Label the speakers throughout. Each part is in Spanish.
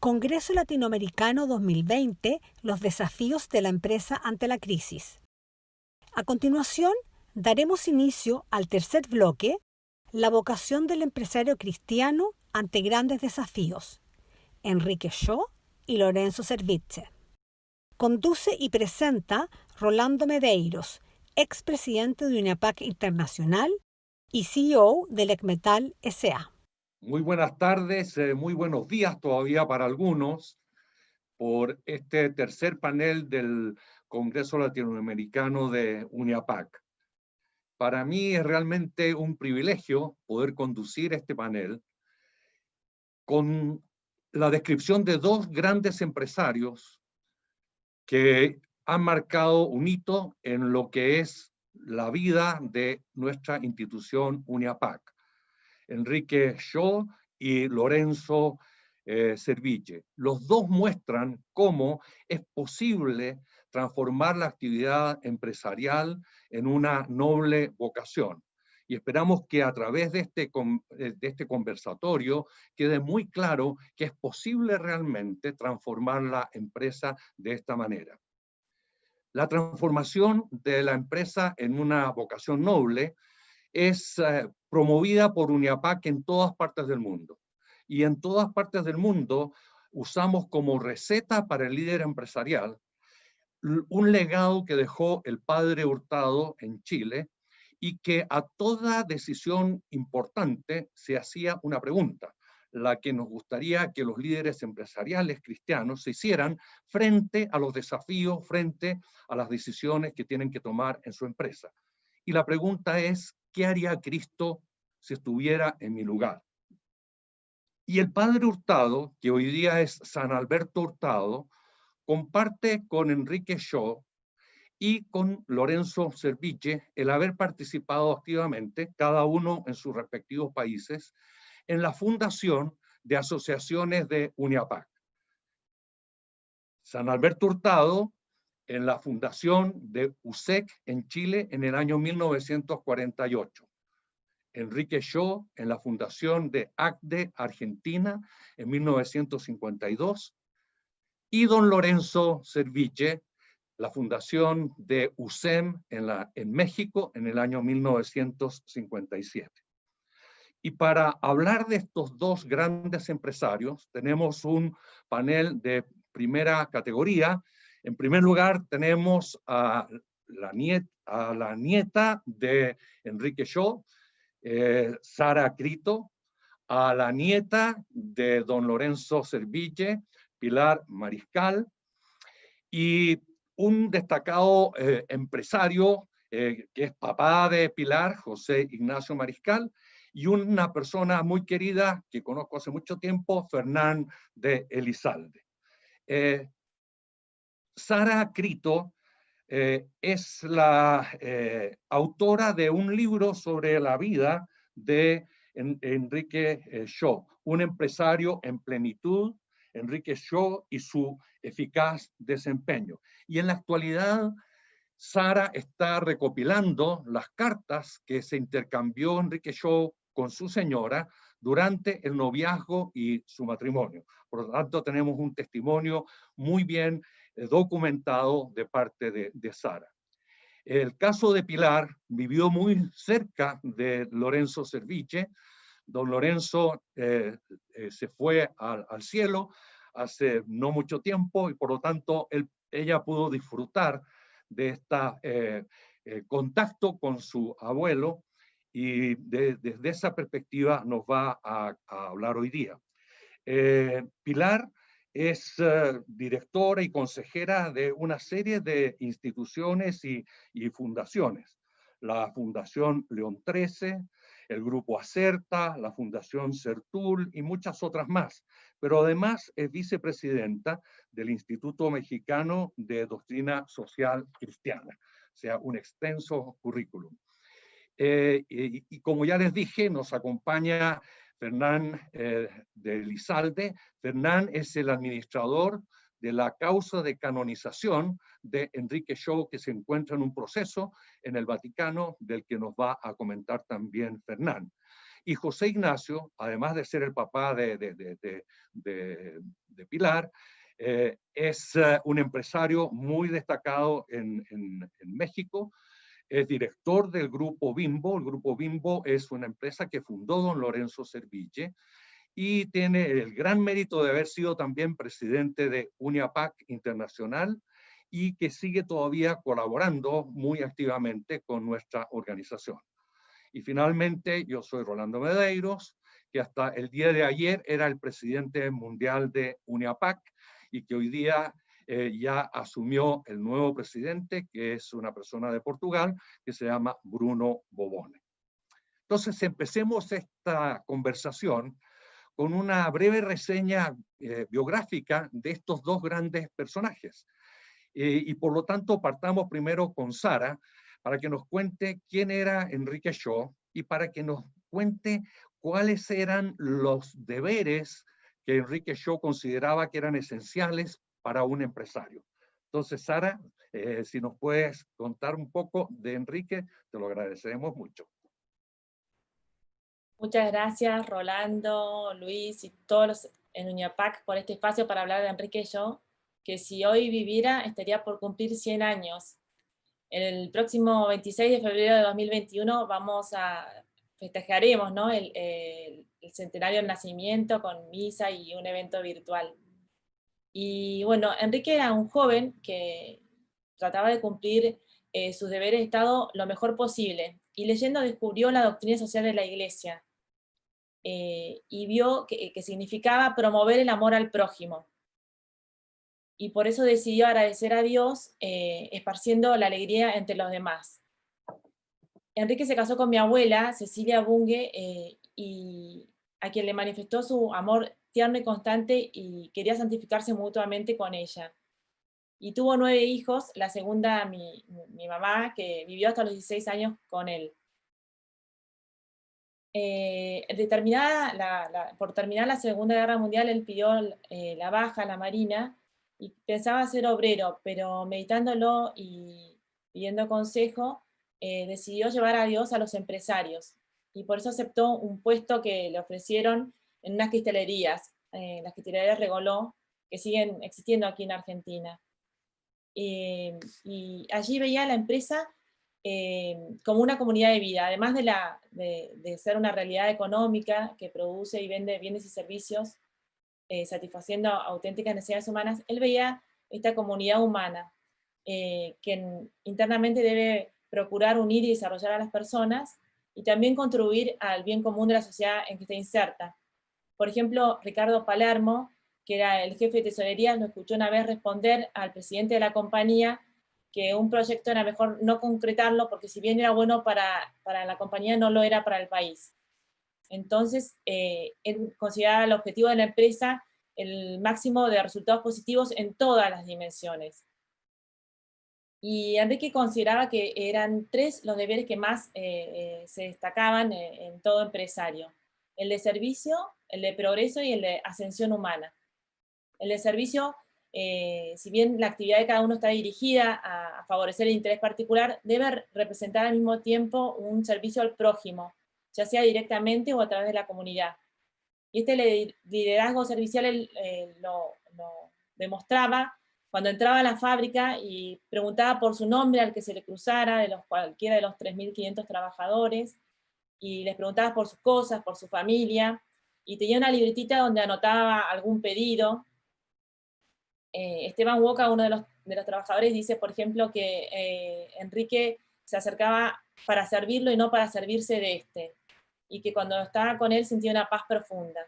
Speaker 1: Congreso Latinoamericano 2020, los desafíos de la empresa ante la crisis. A continuación, daremos inicio al tercer bloque, la vocación del empresario cristiano ante grandes desafíos. Enrique Shaw y Lorenzo Servitje. Conduce y presenta Rolando Medeiros, expresidente de UNIAPAC Internacional y CEO del ECMETAL S.A.
Speaker 2: Muy buenas tardes, muy buenos días todavía para algunos por este tercer panel del Congreso Latinoamericano de UNIAPAC. Para mí es realmente un privilegio poder conducir este panel con la descripción de dos grandes empresarios que han marcado un hito en lo que es la vida de nuestra institución UNIAPAC. Enrique Shaw y Lorenzo Servitje. Los dos muestran cómo es posible transformar la actividad empresarial en una noble vocación. Y esperamos que a través de este conversatorio quede muy claro que es posible realmente transformar la empresa de esta manera. La transformación de la empresa en una vocación noble es promovida por UNIAPAC en todas partes del mundo. Y en todas partes del mundo usamos como receta para el líder empresarial un legado que dejó el padre Hurtado en Chile y que a toda decisión importante se hacía una pregunta, la que nos gustaría que los líderes empresariales cristianos se hicieran frente a los desafíos, frente a las decisiones que tienen que tomar en su empresa. Y la pregunta es, ¿qué haría Cristo si estuviera en mi lugar? Y el padre Hurtado, que hoy día es San Alberto Hurtado, comparte con Enrique Shaw y con Lorenzo Servitje el haber participado activamente, cada uno en sus respectivos países, en la fundación de asociaciones de UNIAPAC. San Alberto Hurtado en la fundación de USEC en Chile en el año 1948. Enrique Shaw en la fundación de ACDE Argentina en 1952 y don Lorenzo Servitje, la fundación de USEM en México en el año 1957. Y para hablar de estos dos grandes empresarios, tenemos un panel de primera categoría. En primer lugar, tenemos a la nieta de Enrique Shaw, Sara Crito, a la nieta de don Lorenzo Servitje, Pilar Mariscal, y un destacado empresario que es papá de Pilar, José Ignacio Mariscal, y una persona muy querida que conozco hace mucho tiempo, Fernán de Elizalde. Sara Crito es la autora de un libro sobre la vida de Enrique Shaw, un empresario en plenitud, Enrique Shaw y su eficaz desempeño. Y en la actualidad, Sara está recopilando las cartas que se intercambió Enrique Shaw con su señora durante el noviazgo y su matrimonio. Por lo tanto, tenemos un testimonio muy bien documentado de parte de Sara. El caso de Pilar vivió muy cerca de Lorenzo Servitje. Don Lorenzo se fue al cielo hace no mucho tiempo y por lo tanto ella pudo disfrutar de este contacto con su abuelo y desde esa perspectiva nos va a hablar hoy día. Pilar es directora y consejera de una serie de instituciones y fundaciones. La Fundación León XIII, el Grupo Acerta, la Fundación Sertul y muchas otras más. Pero además es vicepresidenta del Instituto Mexicano de Doctrina Social Cristiana, o sea, un extenso currículum. Y como ya les dije, nos acompaña Fernán de Elizalde. Fernán es el administrador de la causa de canonización de Enrique Shaw, que se encuentra en un proceso en el Vaticano, del que nos va a comentar también Fernán. Y José Ignacio, además de ser el papá de Pilar, es un empresario muy destacado en México. Es director del Grupo Bimbo. El Grupo Bimbo es una empresa que fundó don Lorenzo Serville y tiene el gran mérito de haber sido también presidente de Uniapac Internacional y que sigue todavía colaborando muy activamente con nuestra organización. Y finalmente, yo soy Rolando Medeiros, que hasta el día de ayer era el presidente mundial de Uniapac y que hoy día ya asumió el nuevo presidente, que es una persona de Portugal, que se llama Bruno Bobone. Entonces, empecemos esta conversación con una breve reseña biográfica de estos dos grandes personajes. Y por lo tanto, partamos primero con Sara, para que nos cuente quién era Enrique Shaw y para que nos cuente cuáles eran los deberes que Enrique Shaw consideraba que eran esenciales para un empresario. Entonces, Sara, si nos puedes contar un poco de Enrique, te lo agradeceremos mucho.
Speaker 3: Muchas gracias, Rolando, Luis y todos los en Uniapac por este espacio para hablar de Enrique Shaw, que si hoy viviera estaría por cumplir 100 años. El próximo 26 de febrero de 2021 festejaremos, ¿no? el centenario del nacimiento con misa y un evento virtual. Y bueno, Enrique era un joven que trataba de cumplir sus deberes de Estado lo mejor posible, y leyendo descubrió la doctrina social de la Iglesia, y vio que significaba promover el amor al prójimo. Y por eso decidió agradecer a Dios, esparciendo la alegría entre los demás. Enrique se casó con mi abuela, Cecilia Bunge, y a quien le manifestó su amor tierno y constante y quería santificarse mutuamente con ella. Y tuvo 9 hijos, la segunda mi mamá, que vivió hasta los 16 años con él. Por terminar la Segunda Guerra Mundial, él pidió la baja a la Marina y pensaba ser obrero, pero meditándolo y pidiendo consejo, decidió llevar a Dios a los empresarios, y por eso aceptó un puesto que le ofrecieron en unas cristalerías, las cristalerías Regoló, que siguen existiendo aquí en Argentina. Y allí veía la empresa como una comunidad de vida, además de ser una realidad económica que produce y vende bienes y servicios, satisfaciendo auténticas necesidades humanas. Él veía esta comunidad humana, que internamente debe procurar unir y desarrollar a las personas y también contribuir al bien común de la sociedad en que está inserta. Por ejemplo, Ricardo Palermo, que era el jefe de tesorería, lo escuchó una vez responder al presidente de la compañía que un proyecto era mejor no concretarlo, porque si bien era bueno para la compañía, no lo era para el país. Entonces, él consideraba el objetivo de la empresa el máximo de resultados positivos en todas las dimensiones. Y Enrique consideraba que eran 3 los deberes que más se destacaban en todo empresario: el de servicio, el de progreso y el de ascensión humana. El de servicio, si bien la actividad de cada uno está dirigida a favorecer el interés particular, debe representar al mismo tiempo un servicio al prójimo, ya sea directamente o a través de la comunidad. Y este liderazgo servicial él, lo demostraba cuando entraba a la fábrica y preguntaba por su nombre al que se le cruzara, cualquiera de los 3.500 trabajadores, y les preguntaba por sus cosas, por su familia, y tenía una libretita donde anotaba algún pedido. Esteban Woca, uno de los trabajadores, dice, por ejemplo, que Enrique se acercaba para servirlo y no para servirse de este, y que cuando estaba con él sentía una paz profunda.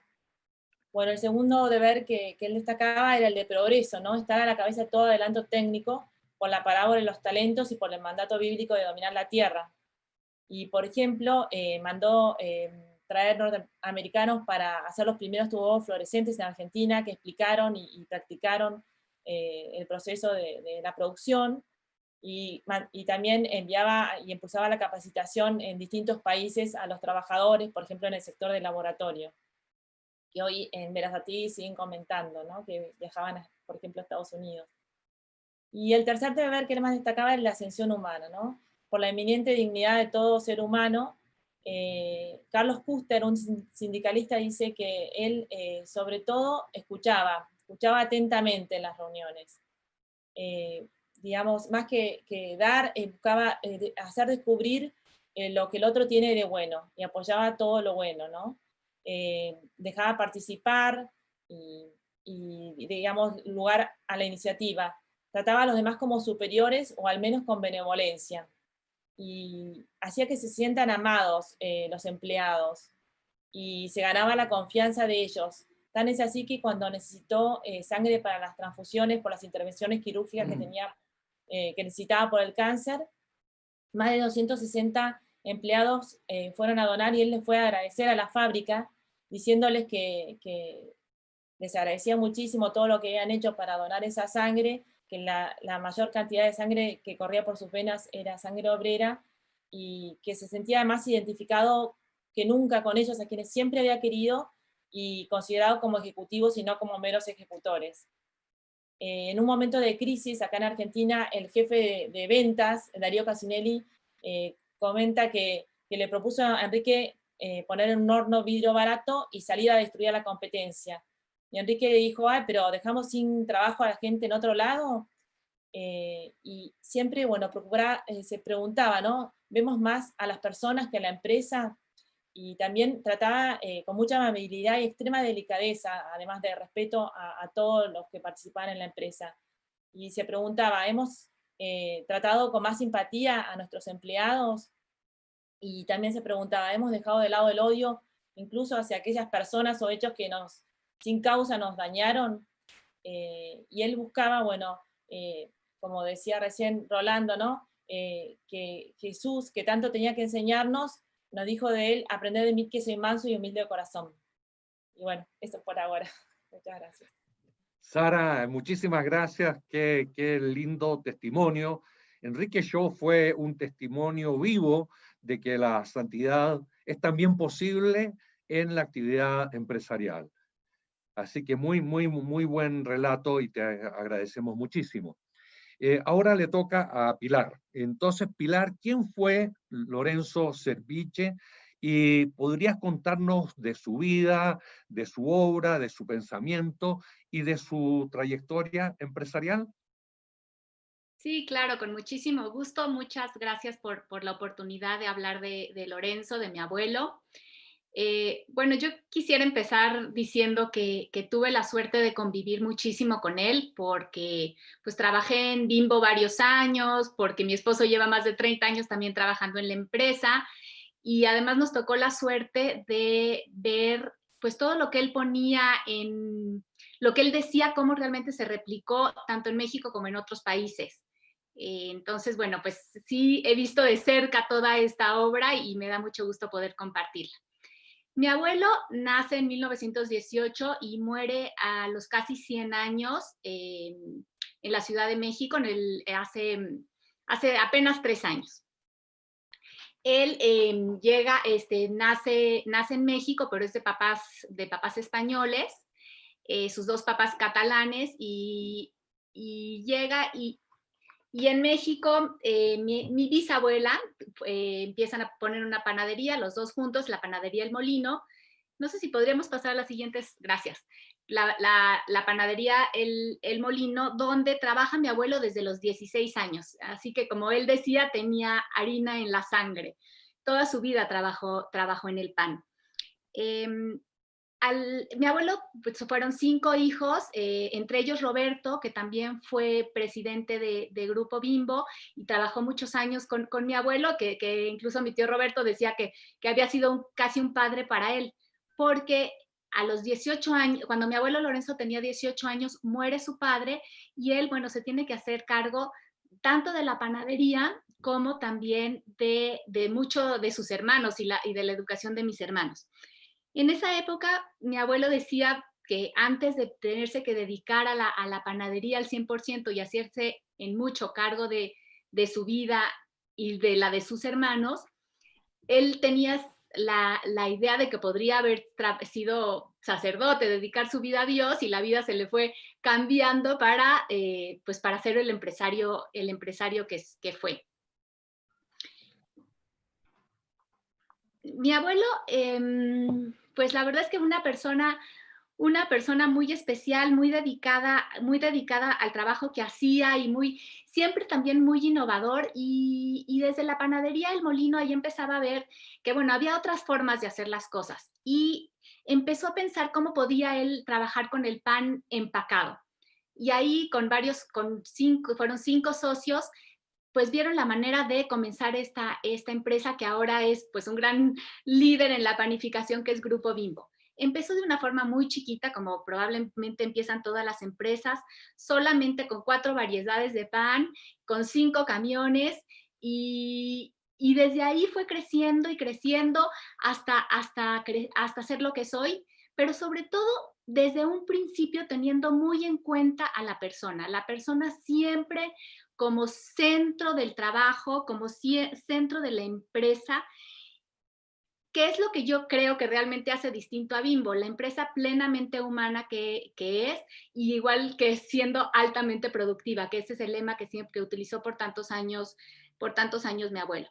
Speaker 3: Bueno, el segundo deber que él destacaba era el de progreso, ¿no? Estar a la cabeza de todo adelanto técnico por la parábola de los talentos y por el mandato bíblico de dominar la tierra. Y, por ejemplo, mandó traer norteamericanos para hacer los primeros tubos fluorescentes en Argentina, que explicaron y practicaron el proceso de la producción, y también enviaba y impulsaba la capacitación en distintos países a los trabajadores, por ejemplo, en el sector del laboratorio, que hoy en Verazatí siguen comentando, ¿no? Que viajaban, por ejemplo, a Estados Unidos. Y el tercer deber que él más destacaba es la ascensión humana, ¿no? Por la eminente dignidad de todo ser humano, Carlos Kuster, un sindicalista, dice que él sobre todo escuchaba atentamente en las reuniones. Digamos, más que dar, buscaba hacer descubrir lo que el otro tiene de bueno y apoyaba todo lo bueno, ¿no? Dejaba participar y, digamos, lugar a la iniciativa. Trataba a los demás como superiores o al menos con benevolencia. Y hacía que se sientan amados los empleados y se ganaba la confianza de ellos. Tan es así que cuando necesitó sangre para las transfusiones por las intervenciones quirúrgicas que necesitaba por el cáncer, más de 260 empleados fueron a donar y él les fue a agradecer a la fábrica, diciéndoles que les agradecía muchísimo todo lo que habían hecho para donar esa sangre, que la mayor cantidad de sangre que corría por sus venas era sangre obrera, y que se sentía más identificado que nunca con ellos, a quienes siempre había querido y considerado como ejecutivos y no como meros ejecutores. En un momento de crisis acá en Argentina, el jefe de ventas, Darío Casinelli, comenta que le propuso a Enrique poner en un horno vidrio barato y salir a destruir a la competencia. Y Enrique le dijo, ay, pero dejamos sin trabajo a la gente en otro lado. Y siempre, bueno, se preguntaba, ¿no? ¿Vemos más a las personas que a la empresa? Y también trataba con mucha amabilidad y extrema delicadeza, además de respeto a todos los que participaban en la empresa. Y se preguntaba, ¿hemos tratado con más simpatía a nuestros empleados? Y también se preguntaba, ¿hemos dejado de lado el odio, incluso hacia aquellas personas o hechos que sin causa nos dañaron? Y él buscaba, bueno, como decía recién Rolando, ¿no? Que Jesús, que tanto tenía que enseñarnos, nos dijo de él, aprended de mí que soy manso y humilde de corazón. Y bueno, eso por ahora. Muchas gracias.
Speaker 2: Sara, muchísimas gracias. Qué lindo testimonio. Enrique Shaw fue un testimonio vivo de que la santidad es también posible en la actividad empresarial. Así que muy buen relato y te agradecemos muchísimo. Ahora le toca a Pilar. Entonces, Pilar, ¿quién fue Lorenzo Cerviche? Y podrías contarnos de su vida, de su obra, de su pensamiento y de su trayectoria empresarial.
Speaker 4: Sí, claro, con muchísimo gusto. Muchas gracias por la oportunidad de hablar de Lorenzo, de mi abuelo. Bueno, yo quisiera empezar diciendo que tuve la suerte de convivir muchísimo con él porque pues trabajé en Bimbo varios años, porque mi esposo lleva más de 30 años también trabajando en la empresa y además nos tocó la suerte de ver pues todo lo que él ponía lo que él decía, cómo realmente se replicó tanto en México como en otros países. Entonces, bueno, pues sí he visto de cerca toda esta obra y me da mucho gusto poder compartirla. Mi abuelo nace en 1918 y muere a los casi 100 años en la Ciudad de México hace apenas 3 años. Él nace en México, pero es de papás españoles, sus dos papás catalanes, y llega y en México, mi bisabuela empiezan a poner una panadería, los dos juntos, la panadería El Molino. No sé si podríamos pasar a las siguientes, gracias. La panadería El Molino, donde trabaja mi abuelo desde los 16 años. Así que, como él decía, tenía harina en la sangre. Toda su vida trabajó en el pan. Mi abuelo, pues, fueron 5 hijos, entre ellos Roberto, que también fue presidente de Grupo Bimbo y trabajó muchos años con mi abuelo, que incluso mi tío Roberto decía que había sido casi un padre para él, porque a los 18 años, cuando mi abuelo Lorenzo tenía 18 años, muere su padre y él, bueno, se tiene que hacer cargo tanto de la panadería como también de mucho de sus hermanos y de la educación de mis hermanos. En esa época, mi abuelo decía que antes de tenerse que dedicar a la panadería al 100% y hacerse en mucho cargo de su vida y de la de sus hermanos, él tenía la idea de que podría haber sido sacerdote, dedicar su vida a Dios, y la vida se le fue cambiando para ser el empresario que fue. Mi abuelo, pues la verdad es que una persona muy especial, muy dedicada al trabajo que hacía y siempre también muy innovador. Y desde la panadería El Molino ahí empezaba a ver que, bueno, había otras formas de hacer las cosas. Y empezó a pensar cómo podía él trabajar con el pan empacado. Y ahí fueron 5 socios, pues vieron la manera de comenzar esta empresa que ahora es pues un gran líder en la panificación, que es Grupo Bimbo. Empezó de una forma muy chiquita, como probablemente empiezan todas las empresas, solamente con 4 variedades de pan, con 5 camiones, y desde ahí fue creciendo y creciendo hasta ser lo que soy, pero sobre todo desde un principio teniendo muy en cuenta a la persona siempre como centro del trabajo, como centro de la empresa. ¿Qué es lo que yo creo que realmente hace distinto a Bimbo? La empresa plenamente humana que es, y igual que siendo altamente productiva, que ese es el lema que utilizó por tantos años mi abuelo.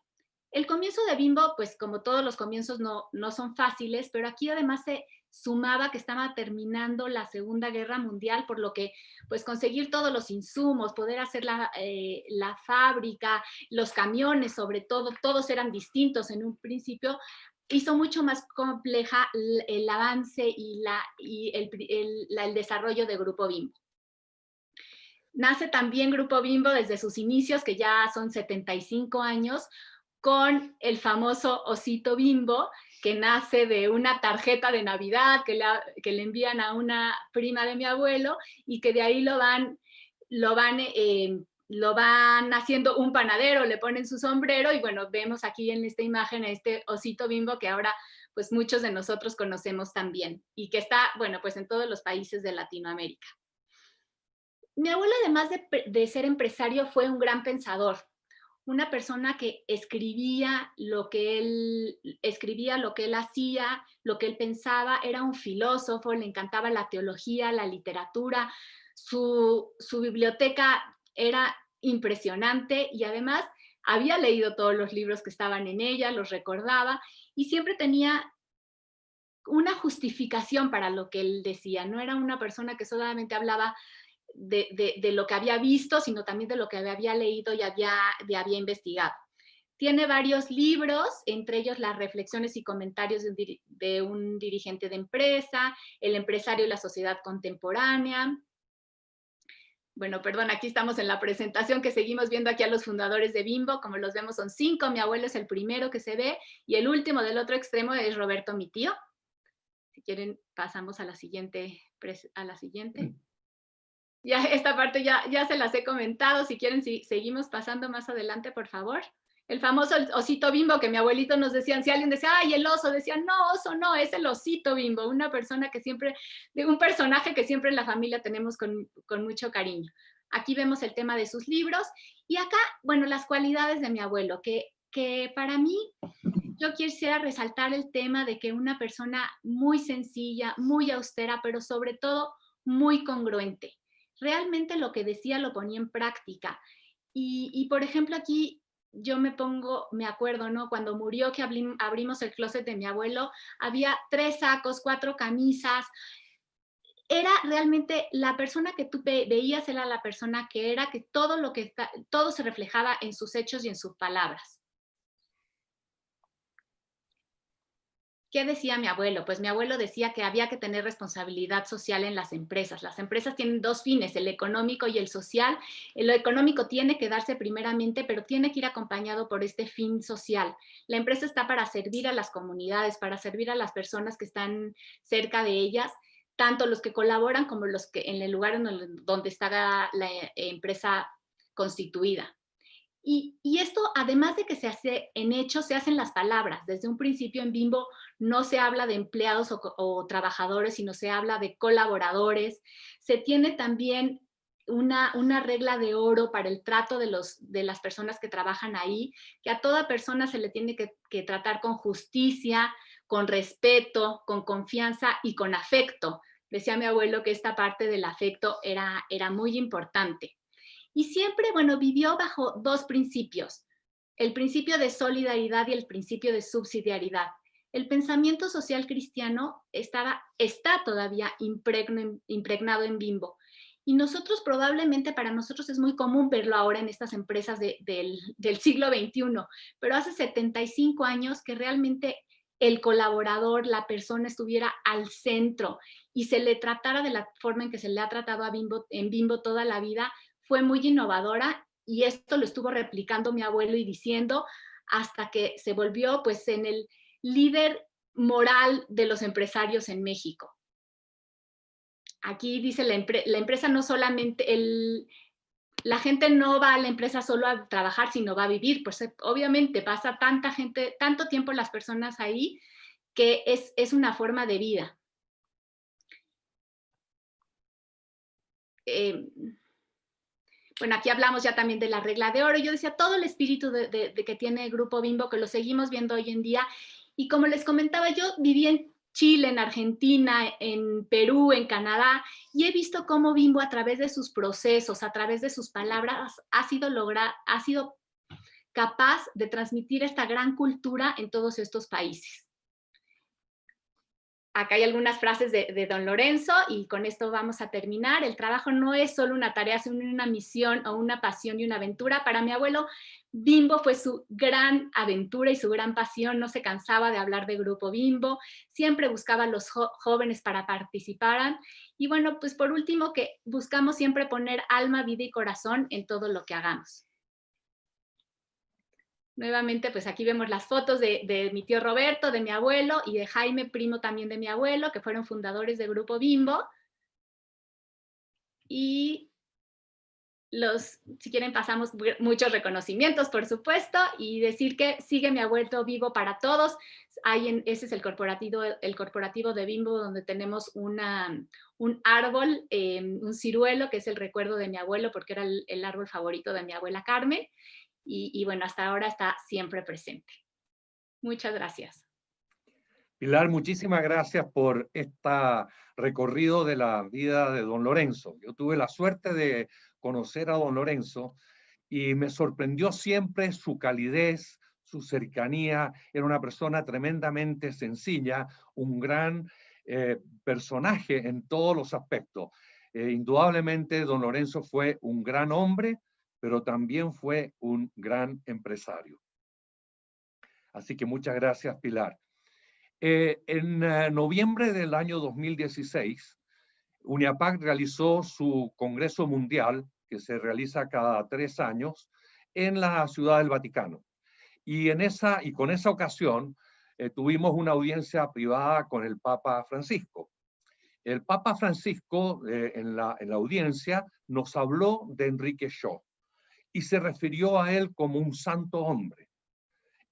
Speaker 4: El comienzo de Bimbo, pues como todos los comienzos no son fáciles, pero aquí además se sumaba que estaba terminando la Segunda Guerra Mundial, por lo que pues conseguir todos los insumos, poder hacer la fábrica, los camiones sobre todo, todos eran distintos en un principio, hizo mucho más compleja el avance y el desarrollo de Grupo Bimbo. Nace también Grupo Bimbo desde sus inicios, que ya son 75 años, con el famoso osito Bimbo, que nace de una tarjeta de Navidad que le envían a una prima de mi abuelo, y que de ahí lo van haciendo un panadero, le ponen su sombrero, y bueno, vemos aquí en esta imagen a este osito Bimbo que ahora pues muchos de nosotros conocemos también, y que está, bueno, pues en todos los países de Latinoamérica. Mi abuelo, además de ser empresario, fue un gran pensador, una persona que escribía lo que él hacía, lo que él pensaba. Era un filósofo, le encantaba la teología, la literatura, su biblioteca era impresionante, y además había leído todos los libros que estaban en ella, los recordaba, y siempre tenía una justificación para lo que él decía. No era una persona que solamente hablaba de lo que había visto, sino también de lo que había leído y había investigado. Tiene varios libros, entre ellos Las reflexiones y comentarios de un dirigente de empresa, El empresario y la sociedad contemporánea. Bueno, perdón, aquí estamos en la presentación que seguimos viendo aquí a los fundadores de Bimbo. Como los vemos, son 5. Mi abuelo es el primero que se ve, y el último del otro extremo es Roberto, mi tío. Si quieren, pasamos a la siguiente. Ya esta parte ya se las he comentado. Si quieren, seguimos pasando más adelante, por favor. El famoso osito Bimbo, que mi abuelito nos decía, si alguien decía, ¡ay, el oso! Decían, no, oso no, es el osito Bimbo, un personaje que siempre en la familia tenemos con mucho cariño. Aquí vemos el tema de sus libros, y acá, bueno, las cualidades de mi abuelo, que para mí, yo quisiera resaltar el tema de que una persona muy sencilla, muy austera, pero sobre todo muy congruente. Realmente lo que decía lo ponía en práctica. Y por ejemplo, aquí yo me acuerdo, ¿no? Cuando murió, que abrimos el closet de mi abuelo, había 3 sacos, 4 camisas. Era realmente la persona que tú veías, era la persona que era, que todo se reflejaba en sus hechos y en sus palabras. ¿Qué decía mi abuelo? Pues mi abuelo decía que había que tener responsabilidad social en las empresas. Las empresas tienen 2 fines, el económico y el social. Lo económico tiene que darse primeramente, pero tiene que ir acompañado por este fin social. La empresa está para servir a las comunidades, para servir a las personas que están cerca de ellas, tanto los que colaboran como los que en el lugar donde está la empresa constituida. Y esto, además de que se hace en hechos, se hacen las palabras. Desde un principio en Bimbo no se habla de empleados o trabajadores, sino se habla de colaboradores. Se tiene también una regla de oro para el trato de las personas que trabajan ahí, que a toda persona se le tiene que tratar con justicia, con respeto, con confianza y con afecto. Decía mi abuelo que esta parte del afecto era muy importante. Y siempre, bueno, vivió bajo 2 principios, el principio de solidaridad y el principio de subsidiariedad. el pensamiento social cristiano está todavía impregnado en Bimbo. Y nosotros probablemente, para nosotros es muy común verlo ahora en estas empresas del siglo XXI, pero hace 75 años que realmente el colaborador, la persona estuviera al centro y se le tratara de la forma en que se le ha tratado en Bimbo toda la vida, fue muy innovadora, y esto lo estuvo replicando mi abuelo y diciendo hasta que se volvió pues en el líder moral de los empresarios en México. Aquí dice la empresa no solamente, la gente no va a la empresa solo a trabajar, sino va a vivir. Pues obviamente pasa tanta gente, tanto tiempo las personas ahí, que es una forma de vida. Bueno, aquí hablamos ya también de la regla de oro. Yo decía, todo el espíritu de que tiene el Grupo Bimbo, que lo seguimos viendo hoy en día. Y como les comentaba, yo viví en Chile, en Argentina, en Perú, en Canadá, y he visto cómo Bimbo, a través de sus procesos, a través de sus palabras, ha sido capaz de transmitir esta gran cultura en todos estos países. Acá hay algunas frases de don Lorenzo, y con esto vamos a terminar. El trabajo no es solo una tarea, sino una misión o una pasión y una aventura. Para mi abuelo, Bimbo fue su gran aventura y su gran pasión. No se cansaba de hablar de Grupo Bimbo, siempre buscaba a los jóvenes para participar. Y bueno, pues por último, que buscamos siempre poner alma, vida y corazón en todo lo que hagamos. Nuevamente, pues aquí vemos las fotos de mi tío Roberto, de mi abuelo, y de Jaime, primo también de mi abuelo, que fueron fundadores del Grupo Bimbo. Y si quieren, pasamos muchos reconocimientos, por supuesto, y decir que sigue mi abuelo vivo para todos. Ese es el corporativo de Bimbo, donde tenemos un árbol, un ciruelo, que es el recuerdo de mi abuelo, porque era el árbol favorito de mi abuela Carmen. Y bueno, hasta ahora está siempre presente. Muchas gracias.
Speaker 2: Pilar, muchísimas gracias por este recorrido de la vida de don Lorenzo. Yo tuve la suerte de conocer a don Lorenzo y me sorprendió siempre su calidez, su cercanía. Era una persona tremendamente sencilla, un gran personaje en todos los aspectos. Indudablemente don Lorenzo fue un gran hombre, pero también fue un gran empresario. Así que muchas gracias, Pilar. En noviembre del año 2016, UNIAPAC realizó su Congreso Mundial, que se realiza cada 3 años, en la Ciudad del Vaticano. Y con esa ocasión tuvimos una audiencia privada con el Papa Francisco. El Papa Francisco, en la audiencia, nos habló de Enrique Shaw y se refirió a él como un santo hombre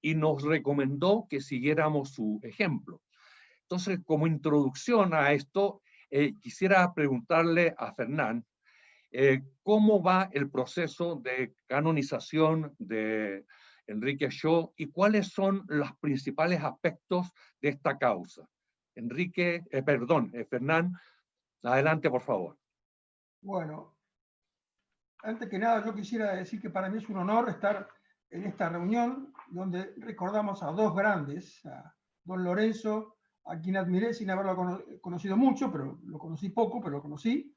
Speaker 2: y nos recomendó que siguiéramos su ejemplo. Entonces, como introducción a esto, quisiera preguntarle a Fernán cómo va el proceso de canonización de Enrique Shaw y cuáles son los principales aspectos de esta causa. Fernán, adelante, por favor.
Speaker 5: Bueno, antes que nada yo quisiera decir que para mí es un honor estar en esta reunión donde recordamos a dos grandes, a don Lorenzo, a quien admiré sin haberlo conocido mucho, pero lo conocí poco, pero lo conocí,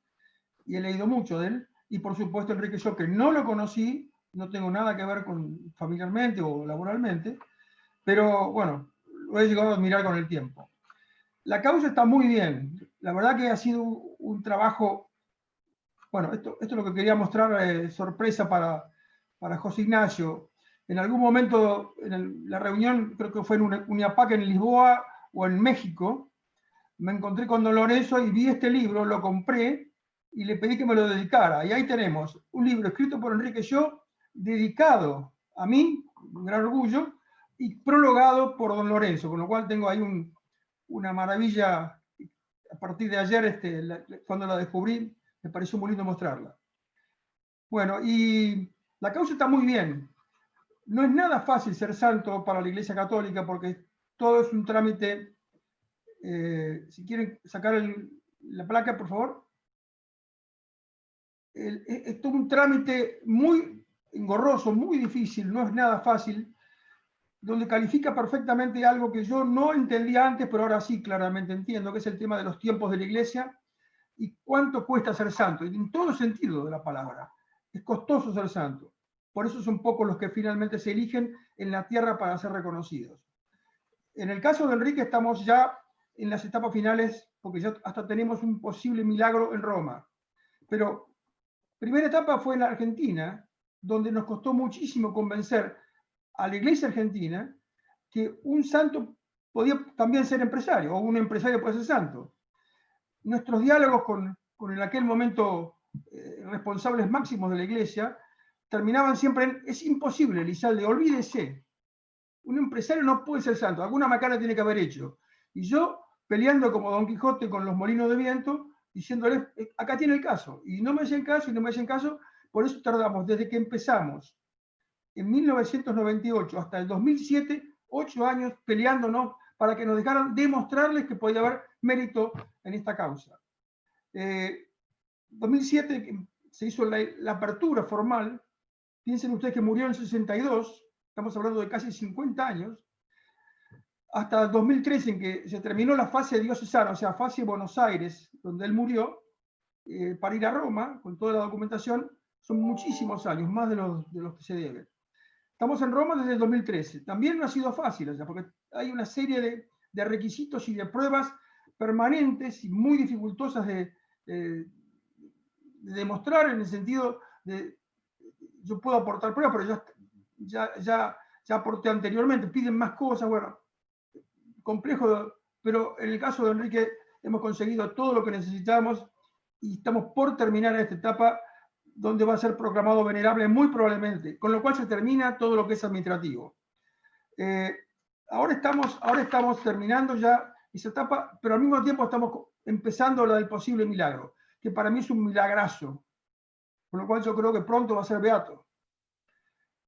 Speaker 5: y he leído mucho de él, y por supuesto Enrique Shaw, que no lo conocí, no tengo nada que ver con familiarmente o laboralmente, pero bueno, lo he llegado a admirar con el tiempo. La causa está muy bien, la verdad que ha sido un trabajo, bueno, esto es lo que quería mostrar, sorpresa para José Ignacio. En algún momento, en la reunión, creo que fue en UNIAPAC en Lisboa o en México, me encontré con don Lorenzo y vi este libro, lo compré y le pedí que me lo dedicara. Y ahí tenemos un libro escrito por Enrique Shaw, dedicado a mí, un gran orgullo, y prologado por don Lorenzo, con lo cual tengo ahí una maravilla. A partir de ayer, cuando la descubrí, me pareció muy lindo mostrarla. Bueno, y la causa está muy bien. No es nada fácil ser santo para la Iglesia Católica porque todo es un trámite. Si quieren sacar la placa, por favor. Es todo un trámite muy engorroso, muy difícil, no es nada fácil. donde califica perfectamente algo que yo no entendía antes, pero ahora sí claramente entiendo, que es el tema de los tiempos de la Iglesia y cuánto cuesta ser santo, en todo sentido de la palabra. Es costoso ser santo. Por eso son pocos los que finalmente se eligen en la tierra para ser reconocidos. En el caso de Enrique estamos ya en las etapas finales, porque ya hasta tenemos un posible milagro en Roma. Pero primera etapa fue en la Argentina, donde nos costó muchísimo convencer a la Iglesia argentina que un santo podía también ser empresario, o un empresario puede ser santo. Nuestros diálogos con en aquel momento responsables máximos de la Iglesia terminaban siempre en: es imposible, Elizalde, olvídese. Un empresario no puede ser santo, alguna macana tiene que haber hecho. Y yo peleando como Don Quijote con los molinos de viento, diciéndoles: acá tiene el caso. Y no me hacen caso, y no me hacen caso. Por eso tardamos, desde que empezamos, en 1998 hasta el 2007, 8 años peleándonos para que nos dejaran demostrarles que podía haber mérito en esta causa. 2007 se hizo la apertura formal. Piensen ustedes que murió en el 62, estamos hablando de casi 50 años, hasta 2013 en que se terminó la fase diocesana, o sea, fase Buenos Aires, donde él murió, para ir a Roma, con toda la documentación, son muchísimos años, más de los que se debe. Estamos en Roma desde el 2013. También no ha sido fácil, o sea, porque hay una serie de requisitos y de pruebas permanentes y muy dificultosas de demostrar, en el sentido de: yo puedo aportar pruebas, pero ya aporté anteriormente, piden más cosas, bueno, complejo, pero en el caso de Enrique hemos conseguido todo lo que necesitamos y estamos por terminar esta etapa, donde va a ser proclamado venerable muy probablemente, con lo cual se termina todo lo que es administrativo. Ahora estamos terminando ya esa etapa, pero al mismo tiempo estamos empezando la del posible milagro, que para mí es un milagrazo, con lo cual yo creo que pronto va a ser beato.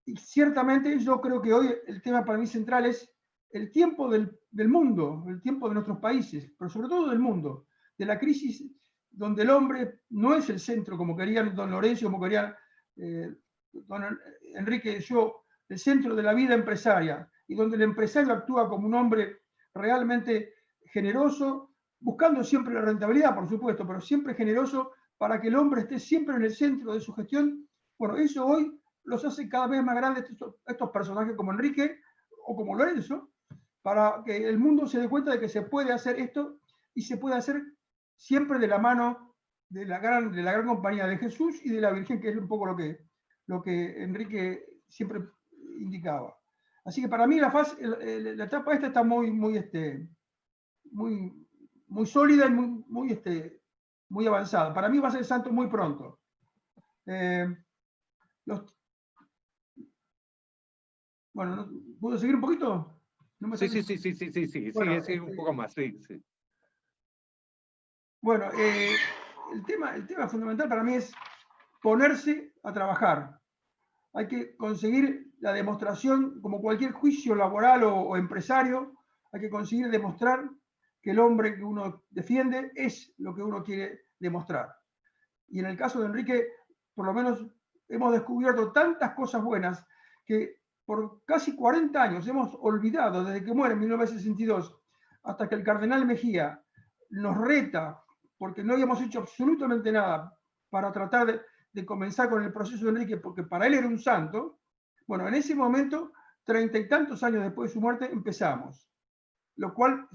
Speaker 5: Y ciertamente yo creo que hoy el tema para mí central es el tiempo del mundo, el tiempo de nuestros países, pero sobre todo del mundo, de la crisis donde el hombre no es el centro, como querían don Lorenzo, como quería don Enrique, yo, el centro de la vida empresaria, y donde el empresario actúa como un hombre realmente generoso, buscando siempre la rentabilidad, por supuesto, pero siempre generoso, para que el hombre esté siempre en el centro de su gestión. Bueno, eso hoy los hace cada vez más grandes estos personajes como Enrique o como Lorenzo, para que el mundo se dé cuenta de que se puede hacer esto, y se puede hacer siempre de la mano de la gran compañía de Jesús y de la Virgen, que es un poco lo que Enrique siempre indicaba. Así que para mí la etapa esta está muy sólida y muy avanzada. Para mí va a ser santo muy pronto. Bueno, ¿puedo seguir un poquito? ¿No me
Speaker 2: Sí,
Speaker 5: sale?
Speaker 2: sí,
Speaker 5: Bueno,
Speaker 2: sí, un poco más, sí.
Speaker 5: Bueno, el tema fundamental para mí es ponerse a trabajar. Hay que conseguir la demostración, como cualquier juicio laboral o empresario, hay que conseguir demostrar que el hombre que uno defiende es lo que uno quiere demostrar. Y en el caso de Enrique, por lo menos hemos descubierto tantas cosas buenas que por casi 40 años hemos olvidado, desde que muere en 1962 hasta que el cardenal Mejía nos reta, porque no habíamos hecho absolutamente nada para tratar de comenzar con el proceso de Enrique, porque para él era un santo. Bueno, en ese momento, 30 y tantos años después de su muerte, empezamos. Lo cual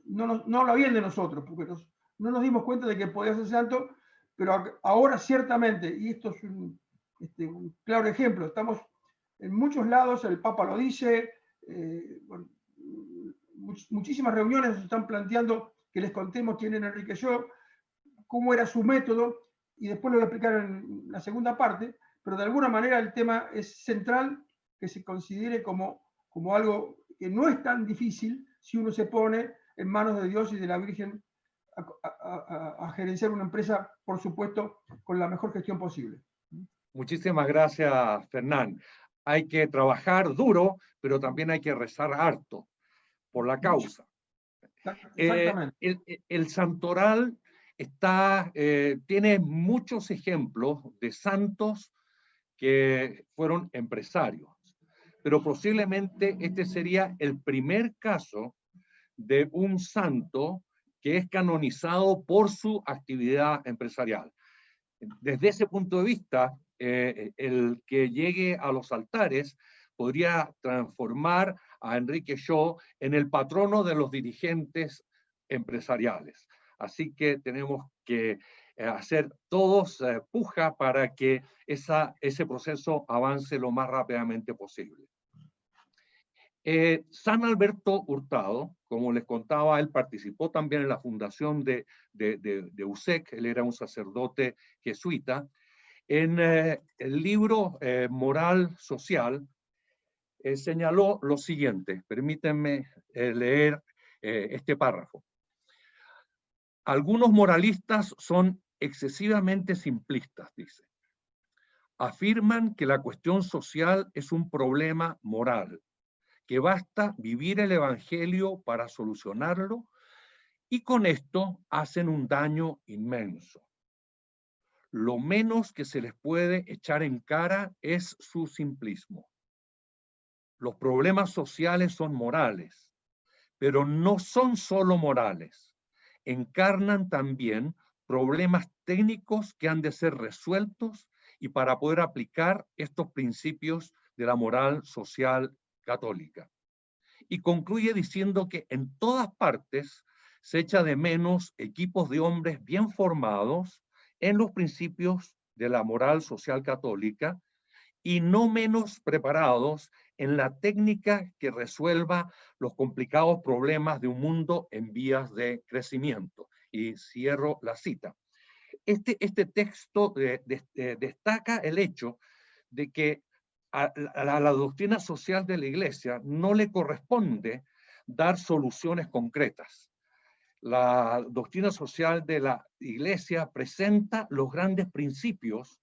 Speaker 5: no habla bien de nosotros, porque no nos dimos cuenta de que podía ser santo, pero ahora ciertamente, y esto es un claro ejemplo, estamos en muchos lados, el Papa lo dice, bueno, muchísimas reuniones nos están planteando que les contemos quién era Enrique Shaw, cómo era su método, y después lo voy a explicar en la segunda parte, pero de alguna manera el tema es central, que se considere como algo que no es tan difícil si uno se pone en manos de Dios y de la Virgen a gerenciar una empresa, por supuesto, con la mejor gestión posible.
Speaker 2: Muchísimas gracias, Fernán. Hay que trabajar duro, pero también hay que rezar harto por la causa.
Speaker 5: Exactamente.
Speaker 2: El santoral tiene muchos ejemplos de santos que fueron empresarios. pero posiblemente este sería el primer caso de un santo que es canonizado por su actividad empresarial. Desde ese punto de vista, el que llegue a los altares podría transformar a Enrique Shaw en el patrono de los dirigentes empresariales. Así que tenemos que hacer todos puja para que ese proceso avance lo más rápidamente posible. San Alberto Hurtado, como les contaba, él participó también en la fundación de USEC, él era un sacerdote jesuita. En el libro Moral Social, señaló lo siguiente, permítanme leer este párrafo. Algunos moralistas son excesivamente simplistas, dice. Afirman que la cuestión social es un problema moral, que basta vivir el evangelio para solucionarlo, y con esto hacen un daño inmenso. Lo menos que se les puede echar en cara es su simplismo. Los problemas sociales son morales, pero no son solo morales. Encarnan también problemas técnicos que han de ser resueltos y para poder aplicar estos principios de la moral social católica. Y concluye diciendo que en todas partes se echa de menos equipos de hombres bien formados en los principios de la moral social católica y no menos preparados en la técnica que resuelva los complicados problemas de un mundo en vías de crecimiento. Y cierro la cita. Este texto destaca el hecho de que a la doctrina social de la Iglesia no le corresponde dar soluciones concretas. La doctrina social de la Iglesia presenta los grandes principios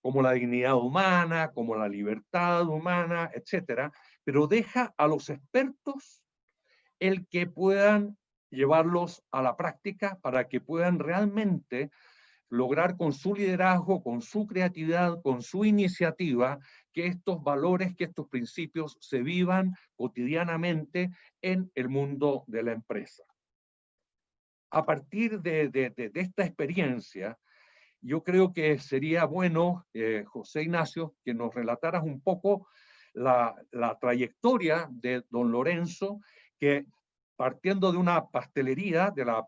Speaker 2: como la dignidad humana, como la libertad humana, etcétera, pero deja a los expertos el que puedan llevarlos a la práctica para que puedan realmente lograr con su liderazgo, con su creatividad, con su iniciativa, que estos valores, que estos principios se vivan cotidianamente en el mundo de la empresa. A partir de esta experiencia, yo creo que sería bueno, José Ignacio, que nos relataras un poco la trayectoria de don Lorenzo, que partiendo de una pastelería, de la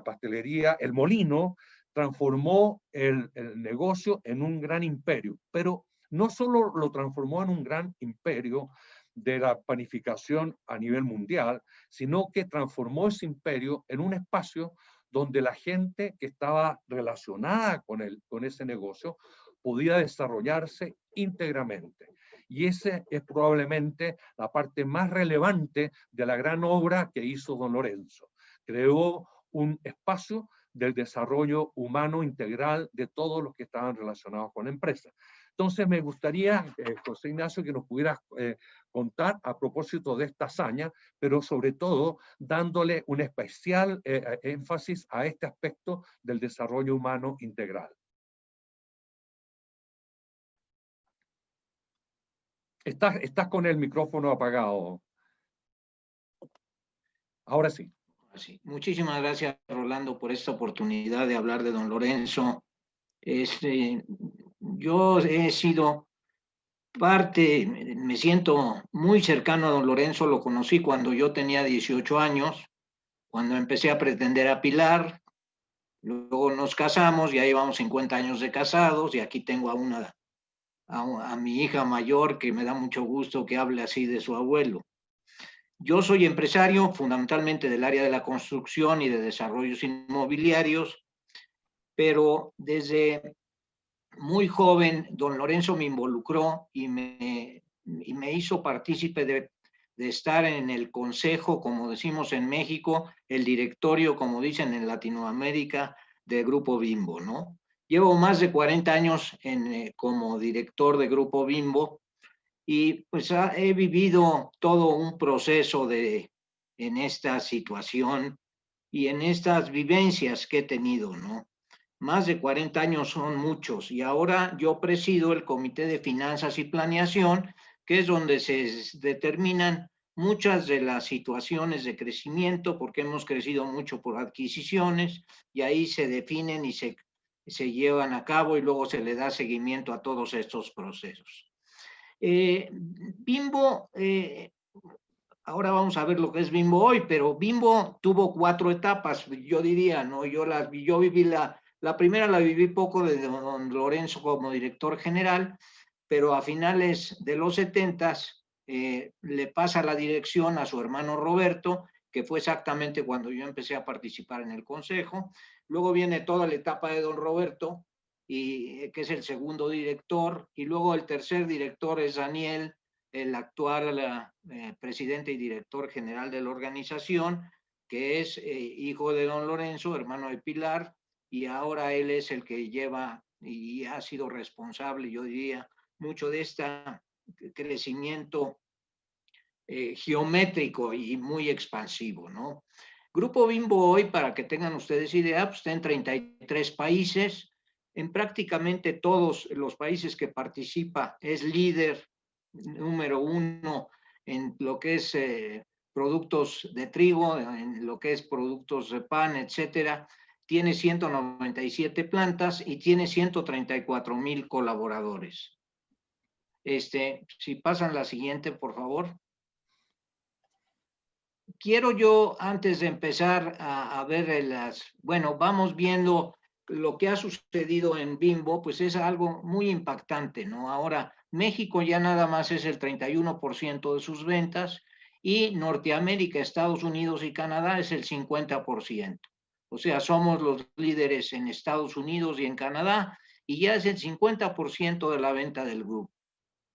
Speaker 2: pastelería El Molino, transformó el negocio en un gran imperio, pero no solo lo transformó en un gran imperio de la panificación a nivel mundial, sino que transformó ese imperio en un espacio donde la gente que estaba relacionada con ese negocio podía desarrollarse íntegramente. Y esa es probablemente la parte más relevante de la gran obra que hizo don Lorenzo. Creó un espacio del desarrollo humano integral de todos los que estaban relacionados con la empresa. Entonces me gustaría, José Ignacio, que nos pudieras contar a propósito de esta hazaña, pero sobre todo dándole un especial énfasis a este aspecto del desarrollo humano integral. Estás con el micrófono apagado. Ahora sí.
Speaker 6: Sí. Muchísimas gracias, Rolando, por esta oportunidad de hablar de don Lorenzo. Yo he sido parte, me siento muy cercano a don Lorenzo, lo conocí cuando yo tenía 18 años, cuando empecé a pretender a Pilar, luego nos casamos, ya llevamos 50 años de casados, y aquí tengo a mi hija mayor, que me da mucho gusto que hable así de su abuelo. Yo soy empresario fundamentalmente del área de la construcción y de desarrollos inmobiliarios, pero desde muy joven don Lorenzo me involucró y me hizo partícipe de estar en el consejo, como decimos en México, el directorio, como dicen en Latinoamérica, del Grupo Bimbo, ¿no? Llevo más de 40 años como director de Grupo Bimbo, y pues he vivido todo un proceso en esta situación y en estas vivencias que he tenido, ¿no? Más de 40 años son muchos, y ahora yo presido el Comité de Finanzas y Planeación, que es donde se determinan muchas de las situaciones de crecimiento, porque hemos crecido mucho por adquisiciones, y ahí se definen y se llevan a cabo, y luego se le da seguimiento a todos estos procesos. Bimbo, ahora vamos a ver lo que es Bimbo hoy, pero Bimbo tuvo 4 etapas, yo diría, ¿no? Yo viví la primera, la viví poco de don Lorenzo como director general, pero a finales de los 70s le pasa la dirección a su hermano Roberto, que fue exactamente cuando yo empecé a participar en el consejo. Luego viene toda la etapa de don Roberto, que es el segundo director, y luego el tercer director es Daniel, el actual presidente y director general de la organización, que es hijo de don Lorenzo, hermano de Pilar, y ahora él es el que lleva y ha sido responsable, yo diría, mucho de este crecimiento geométrico y muy expansivo, ¿no? Grupo Bimbo hoy, para que tengan ustedes idea, pues está en 33 países, en prácticamente todos los países que participa es líder número 1 en lo que es productos de trigo, en lo que es productos de pan, etcétera. Tiene 197 plantas y tiene 134,000 colaboradores. Si pasan la siguiente, por favor. Quiero yo, antes de empezar a ver bueno, vamos viendo lo que ha sucedido en Bimbo, pues es algo muy impactante, ¿no? Ahora, México ya nada más es el 31% de sus ventas, y Norteamérica, Estados Unidos y Canadá es el 50%. O sea, somos los líderes en Estados Unidos y en Canadá, y ya es el 50% de la venta del grupo.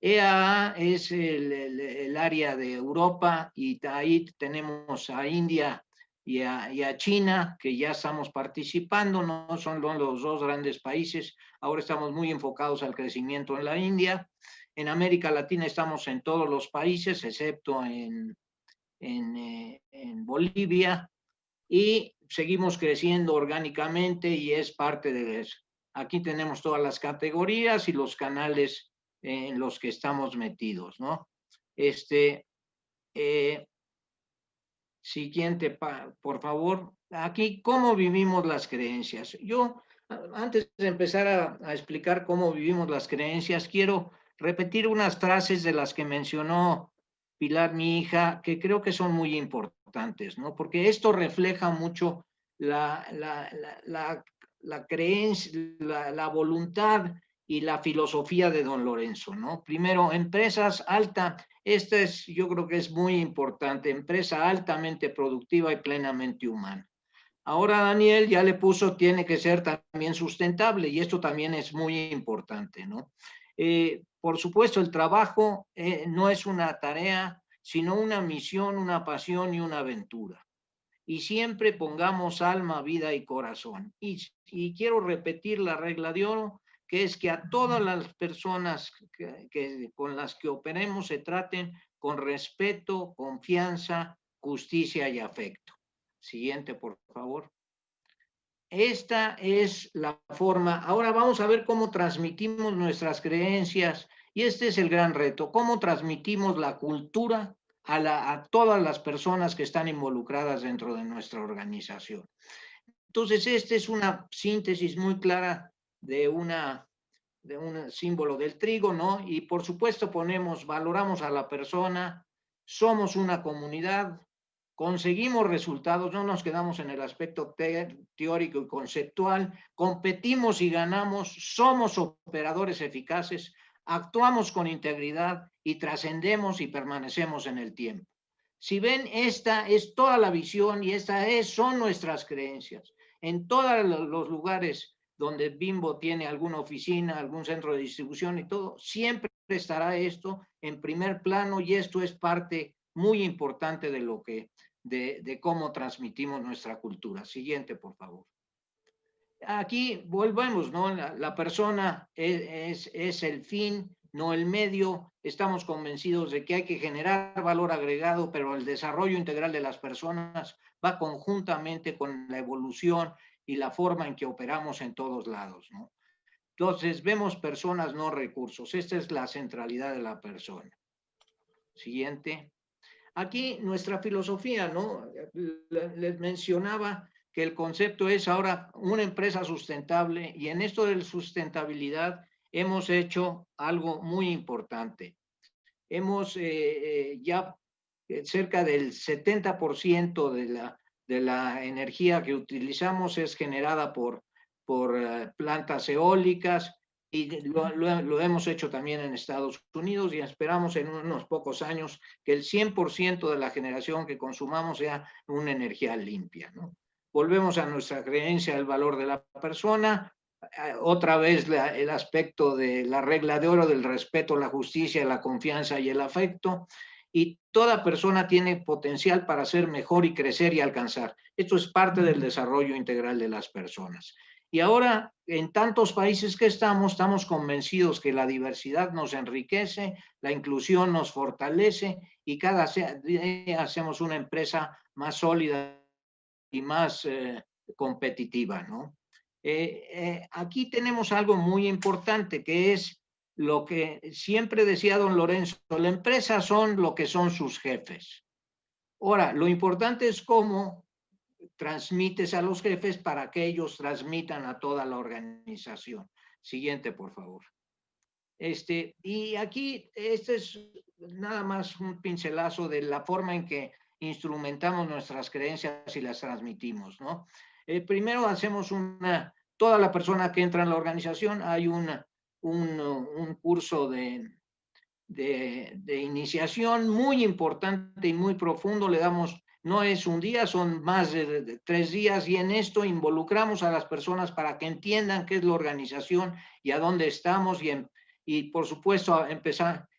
Speaker 6: EAA es el área de Europa, y ahí tenemos a India y a China, que ya estamos participando, no son los 2 grandes países. Ahora estamos muy enfocados al crecimiento en la India. En América Latina estamos en todos los países, excepto en Bolivia, y seguimos creciendo orgánicamente, y es parte de eso. Aquí tenemos todas las categorías y los canales en los que estamos metidos, ¿no? Siguiente, por favor. Aquí, ¿cómo vivimos las creencias? Yo, antes de empezar a explicar cómo vivimos las creencias, quiero repetir unas frases de las que mencionó Pilar, mi hija, que creo que son muy importantes, ¿no? Porque esto refleja mucho la creencia, la voluntad y la filosofía de don Lorenzo, ¿no? Primero, empresas altas. Yo creo que es muy importante, empresa altamente productiva y plenamente humana. Ahora Daniel ya le puso, tiene que ser también sustentable, y esto también es muy importante, ¿no? Por supuesto, el trabajo no es una tarea, sino una misión, una pasión y una aventura. Y siempre pongamos alma, vida y corazón. Y quiero repetir la regla de oro, que es que a todas las personas con las que operemos se traten con respeto, confianza, justicia y afecto. Siguiente, por favor. Esta es la forma. Ahora vamos a ver cómo transmitimos nuestras creencias, y este es el gran reto: cómo transmitimos la cultura a todas las personas que están involucradas dentro de nuestra organización. Entonces, esta es una síntesis muy clara de un símbolo del trigo, ¿no? Y por supuesto valoramos a la persona, somos una comunidad, conseguimos resultados, no nos quedamos en el aspecto teórico y conceptual, competimos y ganamos, somos operadores eficaces, actuamos con integridad y trascendemos y permanecemos en el tiempo. Si ven, esta es toda la visión, y son nuestras creencias. En todos los lugares donde Bimbo tiene alguna oficina, algún centro de distribución y todo, siempre estará esto en primer plano, y esto es parte muy importante de cómo transmitimos nuestra cultura. Siguiente, por favor. Aquí volvemos, ¿no? La persona es el fin, no el medio. Estamos convencidos de que hay que generar valor agregado, pero el desarrollo integral de las personas va conjuntamente con la evolución y la forma en que operamos en todos lados, ¿no? Entonces, vemos personas, no recursos. Esta es la centralidad de la persona. Siguiente. Aquí nuestra filosofía, ¿no? Les mencionaba que el concepto es ahora una empresa sustentable, y en esto de la sustentabilidad hemos hecho algo muy importante. Hemos ya cerca del 70% de la energía que utilizamos es generada por plantas eólicas, y lo hemos hecho también en Estados Unidos, y esperamos en unos pocos años que el 100% de la generación que consumamos sea una energía limpia, ¿no? Volvemos a nuestra creencia del valor de la persona. Otra vez el aspecto de la regla de oro del respeto, la justicia, la confianza y el afecto. Y toda persona tiene potencial para ser mejor y crecer y alcanzar. Esto es parte del desarrollo integral de las personas. Y ahora, en tantos países que estamos convencidos que la diversidad nos enriquece, la inclusión nos fortalece, y cada día hacemos una empresa más sólida y más competitiva, ¿no? Aquí tenemos algo muy importante, que es lo que siempre decía don Lorenzo: la empresa son lo que son sus jefes. Ahora, lo importante es cómo transmites a los jefes para que ellos transmitan a toda la organización. Siguiente, por favor. Y aquí, este es nada más un pincelazo de la forma en que instrumentamos nuestras creencias y las transmitimos, ¿no? Primero hacemos toda la persona que entra en la organización, hay un curso de iniciación muy importante y muy profundo. Le damos, no es un día, son más de 3 días, y en esto involucramos a las personas para que entiendan qué es la organización y a dónde estamos, y por supuesto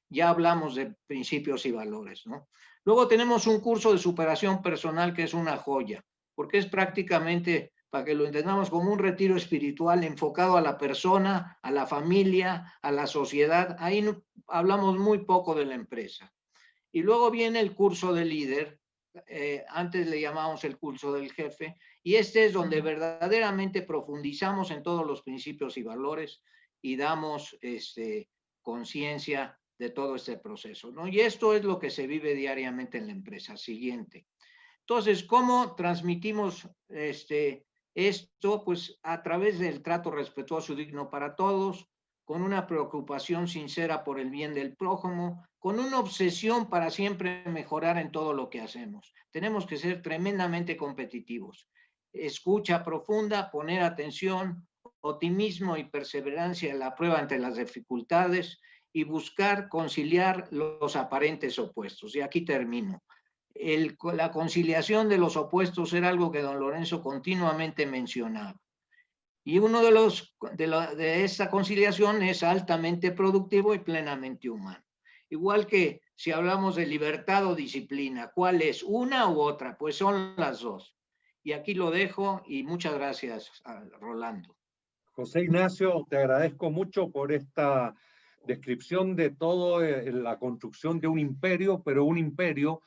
Speaker 6: ya hablamos de principios y valores, ¿no? Luego tenemos un curso de superación personal que es una joya, porque es prácticamente, para que lo entendamos, como un retiro espiritual enfocado a la persona, a la familia, a la sociedad. Ahí hablamos muy poco de la empresa. Y luego viene el curso de líder, antes le llamamos el curso del jefe, y este es donde verdaderamente profundizamos en todos los principios y valores y damos conciencia de todo este proceso, ¿no? Y esto es lo que se vive diariamente en la empresa. Siguiente. Entonces, ¿cómo transmitimos esto? Pues a través del trato respetuoso y digno para todos, con una preocupación sincera por el bien del prójimo, con una obsesión para siempre mejorar en todo lo que hacemos. Tenemos que ser tremendamente competitivos. Escucha profunda, poner atención, optimismo y perseverancia en la prueba ante las dificultades, y buscar conciliar los aparentes opuestos. Y aquí termino. La conciliación de los opuestos era algo que don Lorenzo continuamente mencionaba. Y uno de esta conciliación es altamente productivo y plenamente humano. Igual que si hablamos de libertad o disciplina, ¿cuál es? ¿Una u otra? Pues son las dos. Y aquí lo dejo, y muchas gracias, Rolando.
Speaker 2: José Ignacio, te agradezco mucho por esta descripción de toda la construcción de un imperio, pero un imperio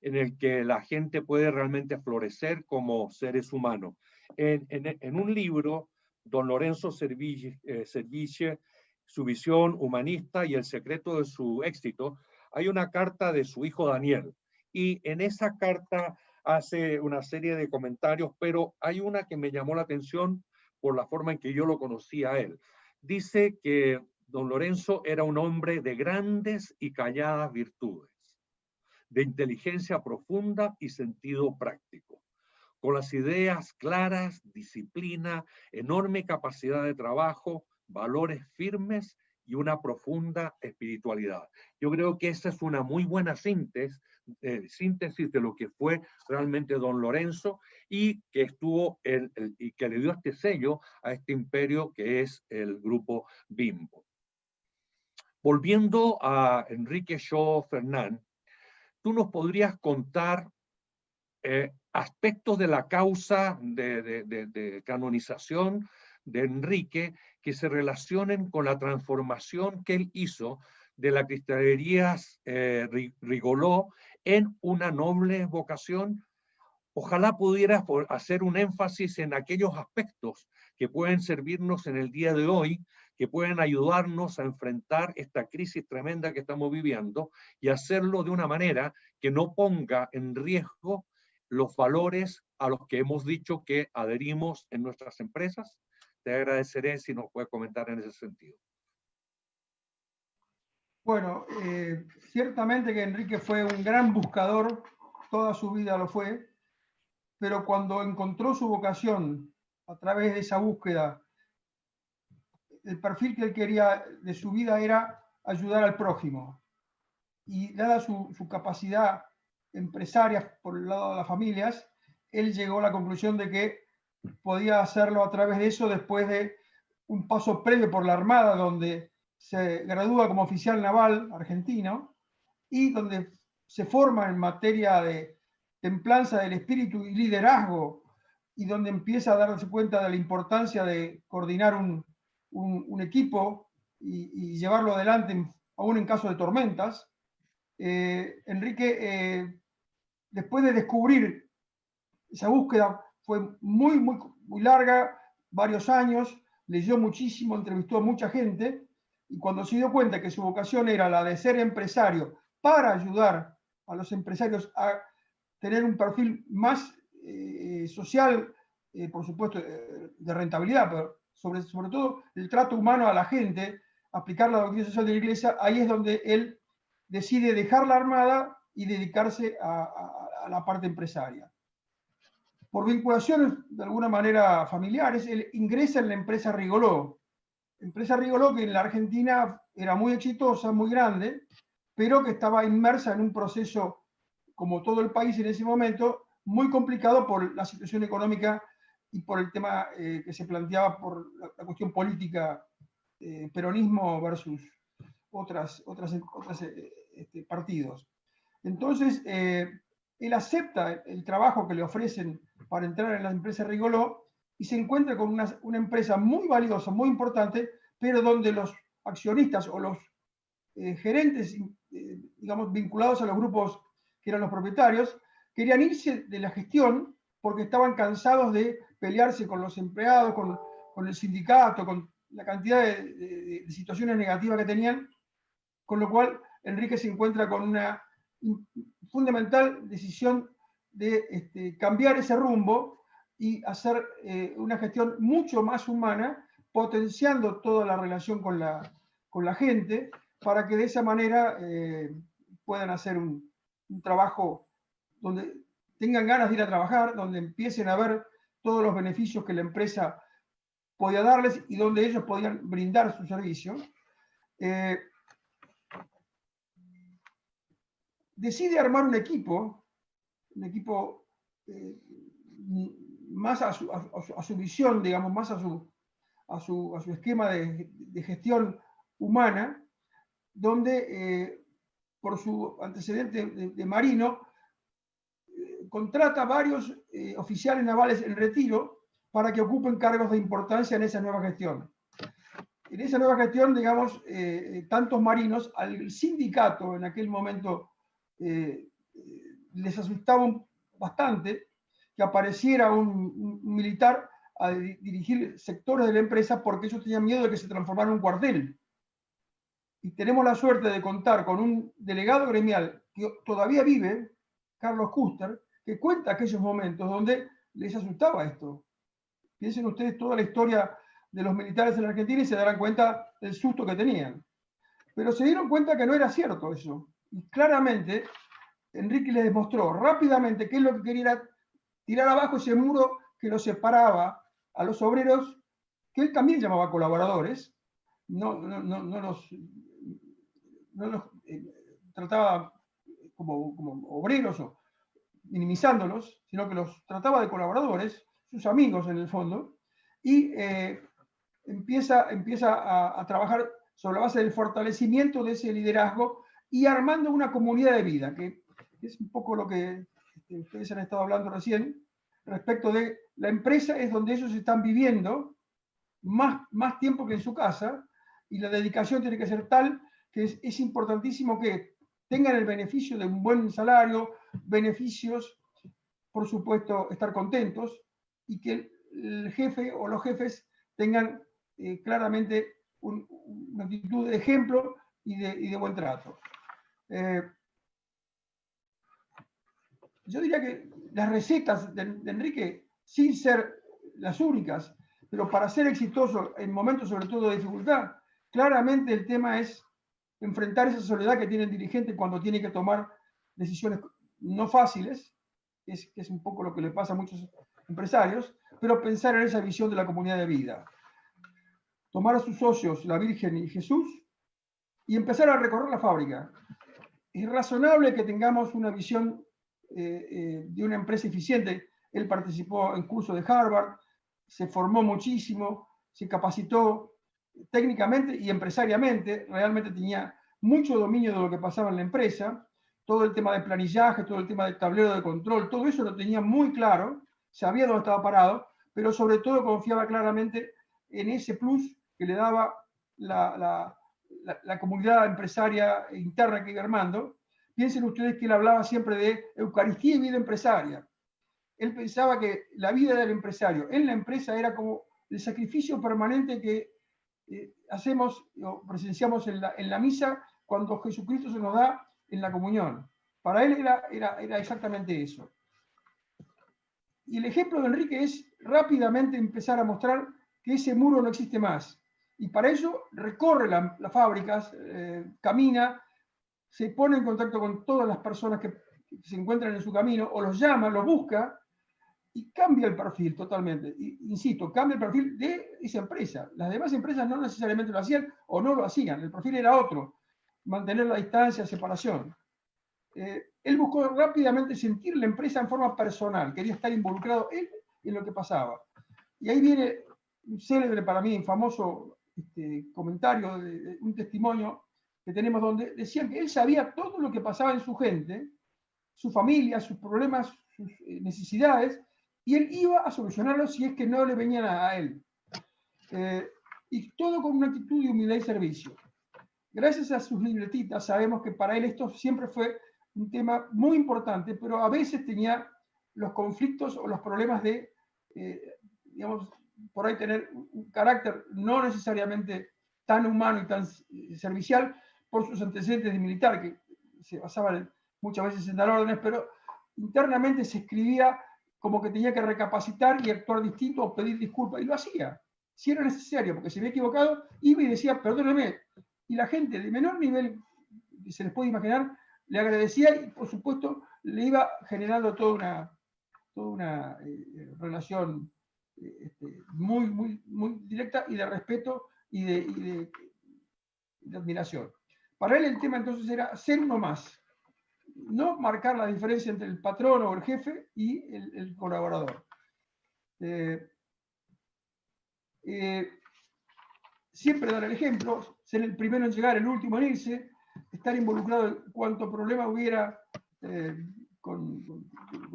Speaker 2: en el que la gente puede realmente florecer como seres humanos. En un libro, don Lorenzo Servitje, Su visión humanista y el secreto de su éxito, hay una carta de su hijo Daniel, y en esa carta hace una serie de comentarios, pero hay una que me llamó la atención por la forma en que yo lo conocí a él. Dice que don Lorenzo era un hombre de grandes y calladas virtudes, de inteligencia profunda y sentido práctico, con las ideas claras, disciplina, enorme capacidad de trabajo, valores firmes y una profunda espiritualidad. Yo creo que esa es una muy buena síntesis de lo que fue realmente don Lorenzo, y que y que le dio este sello a este imperio que es el grupo Bimbo. Volviendo a Enrique Shaw Fernand, ¿tú nos podrías contar aspectos de la causa de canonización de Enrique que se relacionen con la transformación que él hizo de la cristalería Rigoló en una noble vocación? Ojalá pudieras hacer un énfasis en aquellos aspectos que pueden servirnos en el día de hoy, que pueden ayudarnos a enfrentar esta crisis tremenda que estamos viviendo y hacerlo de una manera que no ponga en riesgo los valores a los que hemos dicho que adherimos en nuestras empresas. Te agradeceré si nos puedes comentar en ese sentido.
Speaker 5: Bueno, ciertamente que Enrique fue un gran buscador, toda su vida lo fue, pero cuando encontró su vocación a través de esa búsqueda, el perfil que él quería de su vida era ayudar al prójimo. Y dada su capacidad empresaria por el lado de las familias, él llegó a la conclusión de que podía hacerlo a través de eso después de un paso previo por la Armada, donde se gradúa como oficial naval argentino y donde se forma en materia de templanza del espíritu y liderazgo, y donde empieza a darse cuenta de la importancia de coordinar un equipo y llevarlo adelante aún en caso de tormentas. Enrique, después de descubrir esa búsqueda, fue muy larga, varios años, leyó muchísimo, entrevistó a mucha gente, y cuando se dio cuenta que su vocación era la de ser empresario para ayudar a los empresarios a tener un perfil más social, por supuesto, de rentabilidad, pero sobre todo el trato humano a la gente, aplicar la doctrina social de la Iglesia, ahí es donde él decide dejar la Armada y dedicarse a la parte empresaria. Por vinculaciones de alguna manera familiares, él ingresa en la empresa Rigoló. Empresa Rigoló que en la Argentina era muy exitosa, muy grande, pero que estaba inmersa en un proceso, como todo el país en ese momento, muy complicado por la situación económica y por el tema que se planteaba por la cuestión política, peronismo versus otros partidos. Entonces, él acepta el trabajo que le ofrecen para entrar en la empresa Rigoló y se encuentra con una empresa muy valiosa, muy importante, pero donde los accionistas o los gerentes, digamos, vinculados a los grupos que eran los propietarios, querían irse de la gestión porque estaban cansados de pelearse con los empleados, con el sindicato, con la cantidad de situaciones negativas que tenían, con lo cual Enrique se encuentra con una fundamental decisión de cambiar ese rumbo y hacer una gestión mucho más humana, potenciando toda la relación con la gente, para que de esa manera puedan hacer un trabajo donde tengan ganas de ir a trabajar, donde empiecen a ver todos los beneficios que la empresa podía darles y donde ellos podían brindar su servicio. Decide armar un equipo más a su visión, digamos, más a su esquema de gestión humana, donde por su antecedente de marino, contrata varios oficiales navales en retiro para que ocupen cargos de importancia en esa nueva gestión. En esa nueva gestión, digamos, tantos marinos, al sindicato en aquel momento les asustaba bastante que apareciera un militar a dirigir sectores de la empresa, porque ellos tenían miedo de que se transformara en un cuartel. Y tenemos la suerte de contar con un delegado gremial que todavía vive, Carlos Custer, que cuenta aquellos momentos donde les asustaba esto. Piensen ustedes toda la historia de los militares en la Argentina y se darán cuenta del susto que tenían. Pero se dieron cuenta que no era cierto eso. Y claramente Enrique les demostró rápidamente que él lo que quería era tirar abajo ese muro que los separaba a los obreros, que él también llamaba colaboradores, no los trataba como obreros o minimizándolos, sino que los trataba de colaboradores, sus amigos en el fondo, y empieza a trabajar sobre la base del fortalecimiento de ese liderazgo y armando una comunidad de vida, que es un poco lo que ustedes han estado hablando recién, respecto de la empresa es donde ellos están viviendo más tiempo que en su casa, y la dedicación tiene que ser tal que es importantísimo que tengan el beneficio de un buen salario, beneficios, por supuesto, estar contentos y que el jefe o los jefes tengan claramente una actitud de ejemplo y de buen trato. Yo diría que las recetas de Enrique, sin ser las únicas, pero para ser exitoso en momentos sobre todo de dificultad, claramente el tema es enfrentar esa soledad que tiene el dirigente cuando tiene que tomar decisiones no fáciles, que es un poco lo que le pasa a muchos empresarios, pero pensar en esa visión de la comunidad de vida. Tomar a sus socios, la Virgen y Jesús, y empezar a recorrer la fábrica. Es razonable que tengamos una visión de una empresa eficiente. Él participó en cursos de Harvard, se formó muchísimo, se capacitó técnicamente y empresariamente, realmente tenía mucho dominio de lo que pasaba en la empresa, todo el tema de planillaje, todo el tema del tablero de control, todo eso lo tenía muy claro, sabía dónde estaba parado, pero sobre todo confiaba claramente en ese plus que le daba la comunidad empresaria interna que iba armando. Piensen ustedes que él hablaba siempre de Eucaristía y vida empresaria. Él pensaba que la vida del empresario en la empresa era como el sacrificio permanente que hacemos o presenciamos en la misa cuando Jesucristo se nos da en la comunión. Para él era exactamente eso. Y el ejemplo de Enrique es rápidamente empezar a mostrar que ese muro no existe más. Y para eso recorre las fábricas, camina, se pone en contacto con todas las personas que se encuentran en su camino, o los llama, los busca, y cambia el perfil totalmente. Insisto, cambia el perfil de esa empresa. Las demás empresas no necesariamente lo hacían o no lo hacían. El perfil era otro. Mantener la distancia, separación. Él buscó rápidamente sentir la empresa en forma personal. Quería estar involucrado él en lo que pasaba. Y ahí viene un célebre para mí, un famoso comentario, un testimonio que tenemos donde decían que él sabía todo lo que pasaba en su gente, su familia, sus problemas, sus necesidades, y él iba a solucionarlos si es que no le venían a él. Y todo con una actitud de humildad y servicio. Gracias a sus libretitas sabemos que para él esto siempre fue un tema muy importante, pero a veces tenía los conflictos o los problemas de, digamos, por ahí tener un carácter no necesariamente tan humano y tan servicial por sus antecedentes de militar, que se basaban muchas veces en dar órdenes, pero internamente se escribía como que tenía que recapacitar y actuar distinto o pedir disculpas, y lo hacía, si era necesario, porque se había equivocado, iba y decía, perdóneme, y la gente de menor nivel que se les puede imaginar, le agradecía y por supuesto le iba generando toda una relación muy directa y de respeto y de admiración. Para él el tema entonces era ser uno más, no marcar la diferencia entre el patrón o el jefe y el colaborador. Siempre dar el ejemplo, ser el primero en llegar, el último en irse, estar involucrado en cuanto problema hubiera con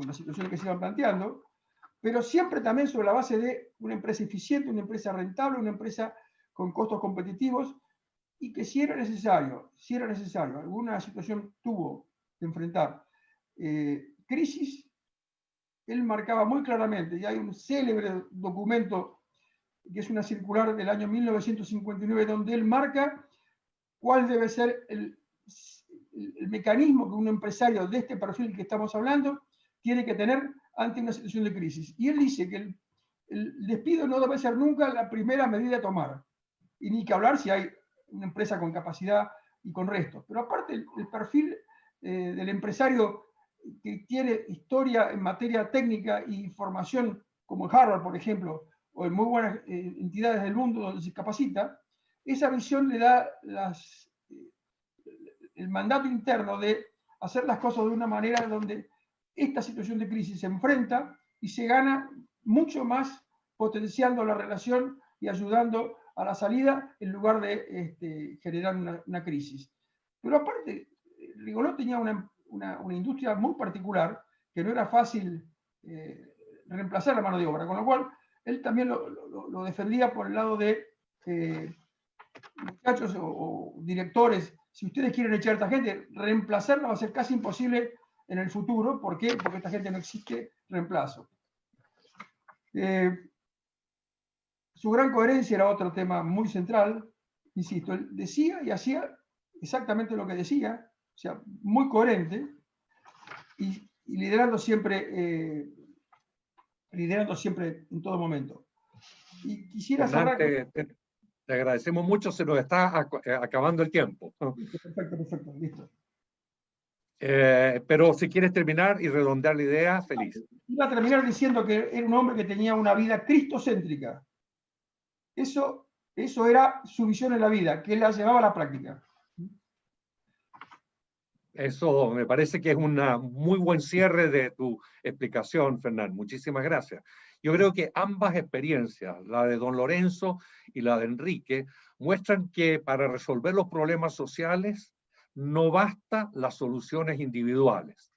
Speaker 5: las situaciones que se iban planteando, pero siempre también sobre la base de una empresa eficiente, una empresa rentable, una empresa con costos competitivos, y que si era necesario, alguna situación tuvo que enfrentar crisis, él marcaba muy claramente, y hay un célebre documento que es una circular del año 1959, donde él marca cuál debe ser el mecanismo que un empresario de este perfil que estamos hablando tiene que tener ante una situación de crisis. Y él dice que el despido no debe ser nunca la primera medida a tomar, y ni que hablar si hay una empresa con capacidad y con restos. Pero aparte, el perfil del empresario que tiene historia en materia técnica y formación, como en Harvard, por ejemplo, o en muy buenas entidades del mundo donde se capacita, esa visión le da el mandato interno de hacer las cosas de una manera donde esta situación de crisis se enfrenta y se gana mucho más potenciando la relación y ayudando a la salida en lugar de generar una crisis. Pero aparte, Rigolot tenía una industria muy particular que no era fácil reemplazar la mano de obra, con lo cual él también lo defendía por el lado de muchachos o directores, si ustedes quieren echar a esta gente, reemplazarla va a ser casi imposible en el futuro. ¿Por qué? Porque esta gente no existe reemplazo. Su gran coherencia era otro tema muy central. Insisto, él decía y hacía exactamente lo que decía, o sea, muy coherente y liderando siempre en todo momento. Y quisiera cerrar.
Speaker 2: Te agradecemos mucho, se nos está acabando el tiempo.
Speaker 5: Perfecto, listo.
Speaker 2: Pero si quieres terminar y redondear la idea, feliz.
Speaker 5: Iba a terminar diciendo que era un hombre que tenía una vida cristocéntrica. Eso era su visión en la vida, que él la llevaba a la práctica.
Speaker 2: Eso me parece que es un muy buen cierre de tu explicación, Fernán. Muchísimas gracias. Yo creo que ambas experiencias, la de don Lorenzo y la de Enrique, muestran que para resolver los problemas sociales no basta las soluciones individuales.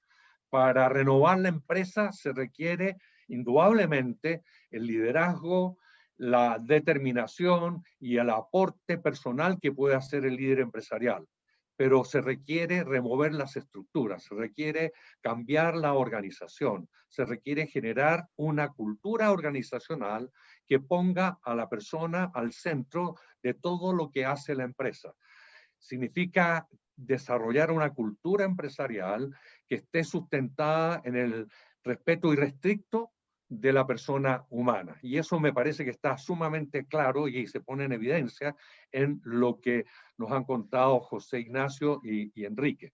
Speaker 2: Para renovar la empresa se requiere indudablemente el liderazgo, la determinación y el aporte personal que puede hacer el líder empresarial. Pero se requiere remover las estructuras, se requiere cambiar la organización, se requiere generar una cultura organizacional que ponga a la persona al centro de todo lo que hace la empresa. Significa desarrollar una cultura empresarial que esté sustentada en el respeto irrestricto de la persona humana. Y eso me parece que está sumamente claro y se pone en evidencia en lo que nos han contado José Ignacio y Enrique.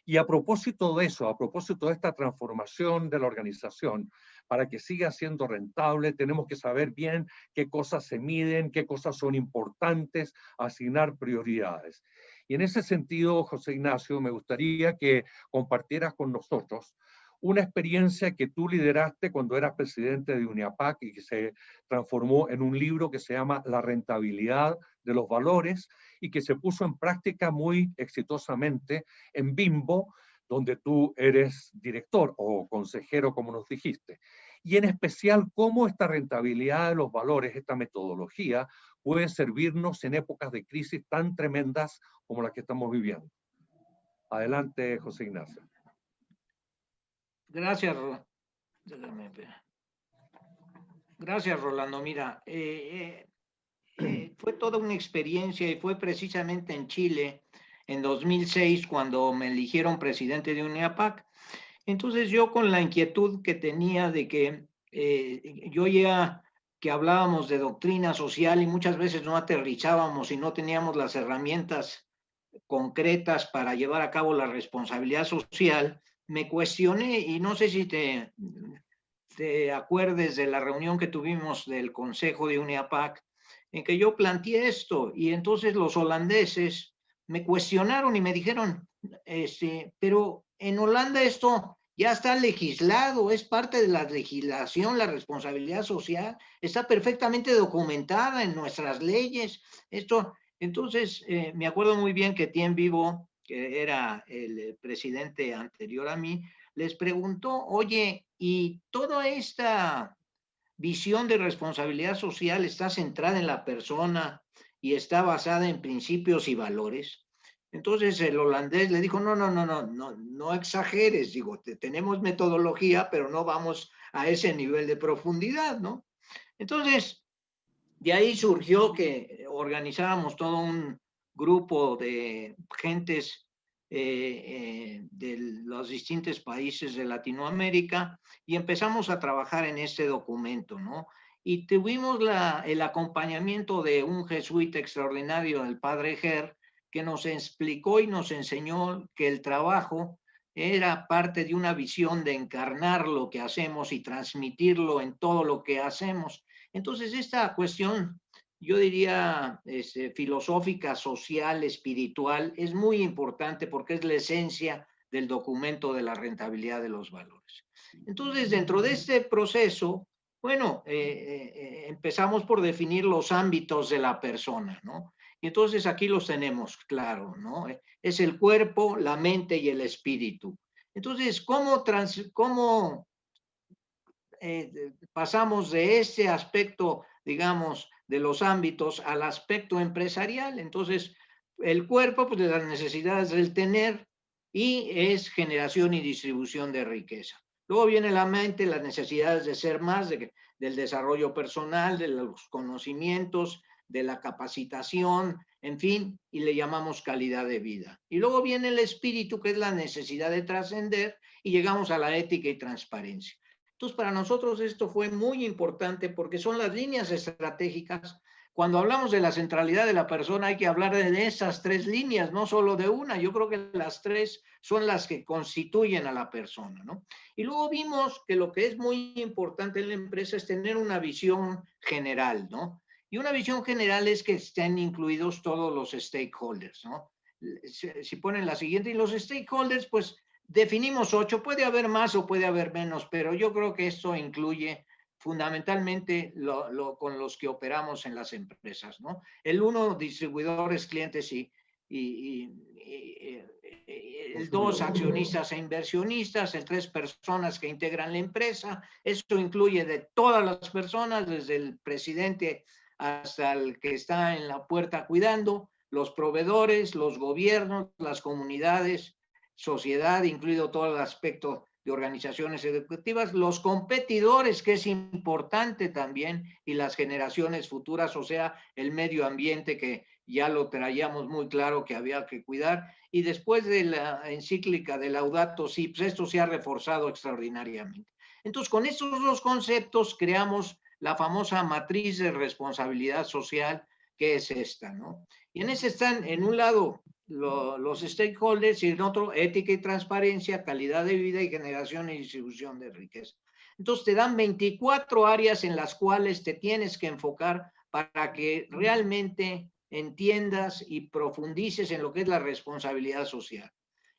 Speaker 2: Y a propósito de eso, a propósito de esta transformación de la organización, para que siga siendo rentable, tenemos que saber bien qué cosas se miden, qué cosas son importantes, asignar prioridades. Y en ese sentido, José Ignacio, me gustaría que compartieras con nosotros una experiencia que tú lideraste cuando eras presidente de UNIAPAC y que se transformó en un libro que se llama La rentabilidad de los valores y que se puso en práctica muy exitosamente en Bimbo, donde tú eres director o consejero, como nos dijiste. Y en especial, cómo esta rentabilidad de los valores, esta metodología, puede servirnos en épocas de crisis tan tremendas como las que estamos viviendo. Adelante, José Ignacio.
Speaker 6: Gracias, Rolando. Mira, fue toda una experiencia y fue precisamente en Chile en 2006 cuando me eligieron presidente de UNIAPAC. Entonces yo con la inquietud que tenía de que yo ya que hablábamos de doctrina social y muchas veces no aterrizábamos y no teníamos las herramientas concretas para llevar a cabo la responsabilidad social, me cuestioné y no sé si te acuerdes de la reunión que tuvimos del Consejo de UNIAPAC, en que yo planteé esto y entonces los holandeses me cuestionaron y me dijeron, pero en Holanda esto ya está legislado, es parte de la legislación, la responsabilidad social, está perfectamente documentada en nuestras leyes. Entonces, me acuerdo muy bien que Tien Vivo, que era el presidente anterior a mí, les preguntó, oye, ¿y toda esta visión de responsabilidad social está centrada en la persona y está basada en principios y valores? Entonces el holandés le dijo, no exageres, digo, tenemos metodología, pero no vamos a ese nivel de profundidad, ¿no? Entonces, de ahí surgió que organizábamos todo un grupo de gentes de los distintos países de Latinoamérica y empezamos a trabajar en este documento, ¿no? Y tuvimos el acompañamiento de un jesuita extraordinario, el padre Ger, que nos explicó y nos enseñó que el trabajo era parte de una visión de encarnar lo que hacemos y transmitirlo en todo lo que hacemos. Entonces, esta cuestión, yo diría, filosófica, social, espiritual, es muy importante porque es la esencia del documento de la rentabilidad de los valores. Entonces, dentro de este proceso, bueno, empezamos por definir los ámbitos de la persona, ¿no? Y entonces aquí los tenemos claro, ¿no? Es el cuerpo, la mente y el espíritu. Entonces, ¿cómo pasamos de este aspecto, digamos, de los ámbitos al aspecto empresarial? Entonces, el cuerpo, pues de las necesidades del tener, y es generación y distribución de riqueza. Luego viene la mente, las necesidades de ser más, del desarrollo personal, de los conocimientos, de la capacitación, en fin, y le llamamos calidad de vida. Y luego viene el espíritu, que es la necesidad de trascender, y llegamos a la ética y transparencia. Entonces, para nosotros esto fue muy importante porque son las líneas estratégicas. Cuando hablamos de la centralidad de la persona, hay que hablar de esas tres líneas, no solo de una. Yo creo que las tres son las que constituyen a la persona, ¿no? Y luego vimos que lo que es muy importante en la empresa es tener una visión general, ¿no? Y una visión general es que estén incluidos todos los stakeholders, ¿no? Si ponen la siguiente, y los stakeholders, pues definimos 8, puede haber más o puede haber menos, pero yo creo que esto incluye fundamentalmente con los que operamos en las empresas, ¿no? El 1, distribuidores, clientes el 2, accionistas e inversionistas, el 3, personas que integran la empresa. Esto incluye de todas las personas, desde el presidente hasta el que está en la puerta cuidando, los proveedores, los gobiernos, las comunidades, sociedad, incluido todo el aspecto de organizaciones educativas, los competidores, que es importante también, y las generaciones futuras, o sea, el medio ambiente, que ya lo traíamos muy claro que había que cuidar, y después de la encíclica de Laudato Si, pues esto se ha reforzado extraordinariamente. Entonces, con estos dos conceptos creamos la famosa matriz de responsabilidad social, que es esta, ¿no? Y en ese están, en un lado, los stakeholders, y en otro, ética y transparencia, calidad de vida y generación y distribución de riqueza. Entonces te dan 24 áreas en las cuales te tienes que enfocar para que realmente entiendas y profundices en lo que es la responsabilidad social.